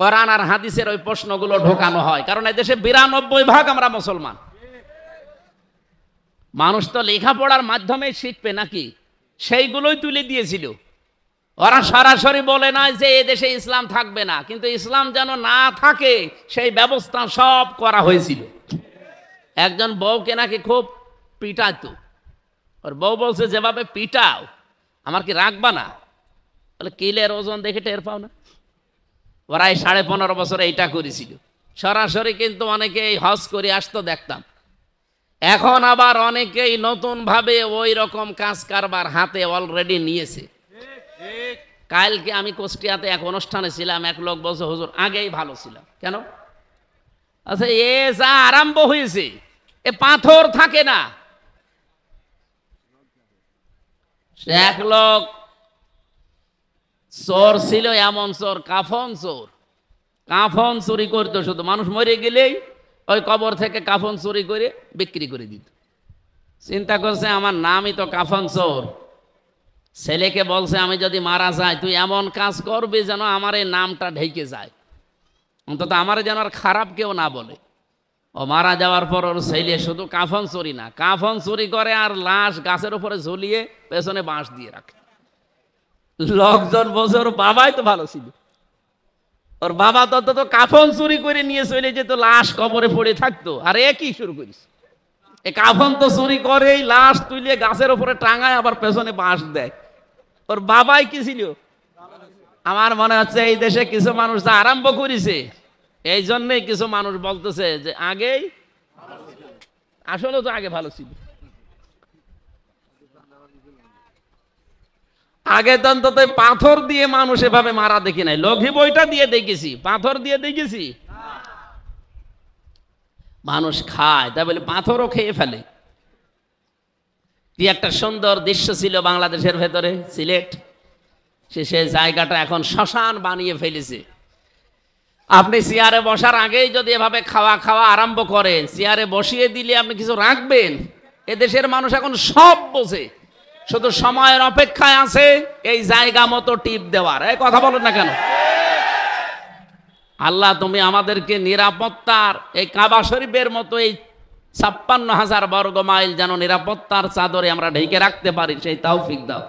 কোরআন আর হাদিসের ওই প্রশ্নগুলো ঢোকানো হয়, কারণ এই দেশে 92% আমরা মুসলমান। মানুষ তো লেখাপড়ার মাধ্যমে শিখবে নাকি, সেইগুলোই তুলে দিয়েছিল। ওরা সরাসরি বলে না যে এ দেশে ইসলাম থাকবে না, কিন্তু ইসলাম যেন না থাকে সেই ব্যবস্থা সব করা হয়েছিল। একজন বউকে নাকি খুব পিটাতো, ওর বউ বলছে যেভাবে পিটাও আমার কি রাখবা না? বলে কিলের ওজন দেখে টের পাও না? ওরা এই 15.5 বছরে এইটা করেছিল সরাসরি, কিন্তু অনেকেই হজ করে আসতো দেখতাম। এখন আবার অনেকেই নতুন ভাবে ওই রকম কাজ কারবার হাতে অলরেডি নিয়েছে। কালকে আমি কুষ্টিয়াতে এক অনুষ্ঠানে ছিলাম, এক লোক বলছে হুজুর আগেই ভালো ছিলাম। কেন? আচ্ছা, এ যা আরম্ভ হয়েছে, এ পাথর থাকে না। এক লোক চোর ছিল, এমন চোর, কাফন চোর। কাফন চুরি করতো, শুধু মানুষ মরে গেলেই ওই কবর থেকে কাফন চুরি করে বিক্রি করে দিত। চিন্তা করছে আমার নামই তো কাফন চোর। ছেলেকে বলছে আমি যদি মারা যাই তুই এমন কাজ করবি যেন আমার এই নামটা ঢেকে যায়, অন্তত আমার যেন আর খারাপ কেউ না বলে। ও মারা যাওয়ার পর ওর ছেলে শুধু কাফন চুরি না, কাফন চুরি করে আর লাশ গাছের উপরে ঝুলিয়ে পেছনে বাঁশ দিয়ে রাখে। লোকজন বলছে ওর বাবাই তো ভালো ছিল, ওর বাবা তো কাফন চুরি করে নিয়ে চলে যেত, লাশ কবরে পড়ে থাকতো। আর এ কি শুরু করিস? এ কাফন তো চুরি করেই লাশ তুলে গাছের উপরে টাঙায়, আবার পেছনে বাঁশ দেয়। ওর বাবাই কি ছিল? আমার মনে হচ্ছে এই দেশে কিছু মানুষ যা আরম্ভ করেছে, এই জন্যই কিছু মানুষ বলতেছে যে আগেই, আসলে তো আগে ভালো ছিল। আগে তো অন্তত পাথর দিয়ে মানুষ এভাবে মারা দেখি নাই। লঘি বইটা দিয়ে দেখেছি, পাথর দিয়ে দেখেছি। মানুষ খায়, তা বলে পাথরও খেয়ে ফেলে। কি একটা সুন্দর দৃশ্য ছিল বাংলাদেশের ভেতরে, সিলেট। সে জায়গাটা এখন শ্মশান বানিয়ে ফেলেছে। আপনি চেয়ারে বসার আগেই যদি এভাবে খাওয়া আরম্ভ করেন, চেয়ারে বসিয়ে দিলে আপনি কিছু রাখবেন? এদেশের মানুষ এখন সব বোঝে, শুধু সময়ের অপেক্ষায় আছে এই জায়গা মতো টিপ দেওয়ার। এই কথা বলেন না কেন? আল্লাহ তুমি আমাদেরকে নিরাপত্তার এই কাবা শরীফের মতো এই 56,000 বর্গ মাইল যেন নিরাপত্তার চাদরে আমরা ঢেকে রাখতে পারি, সেই তৌফিক দাও।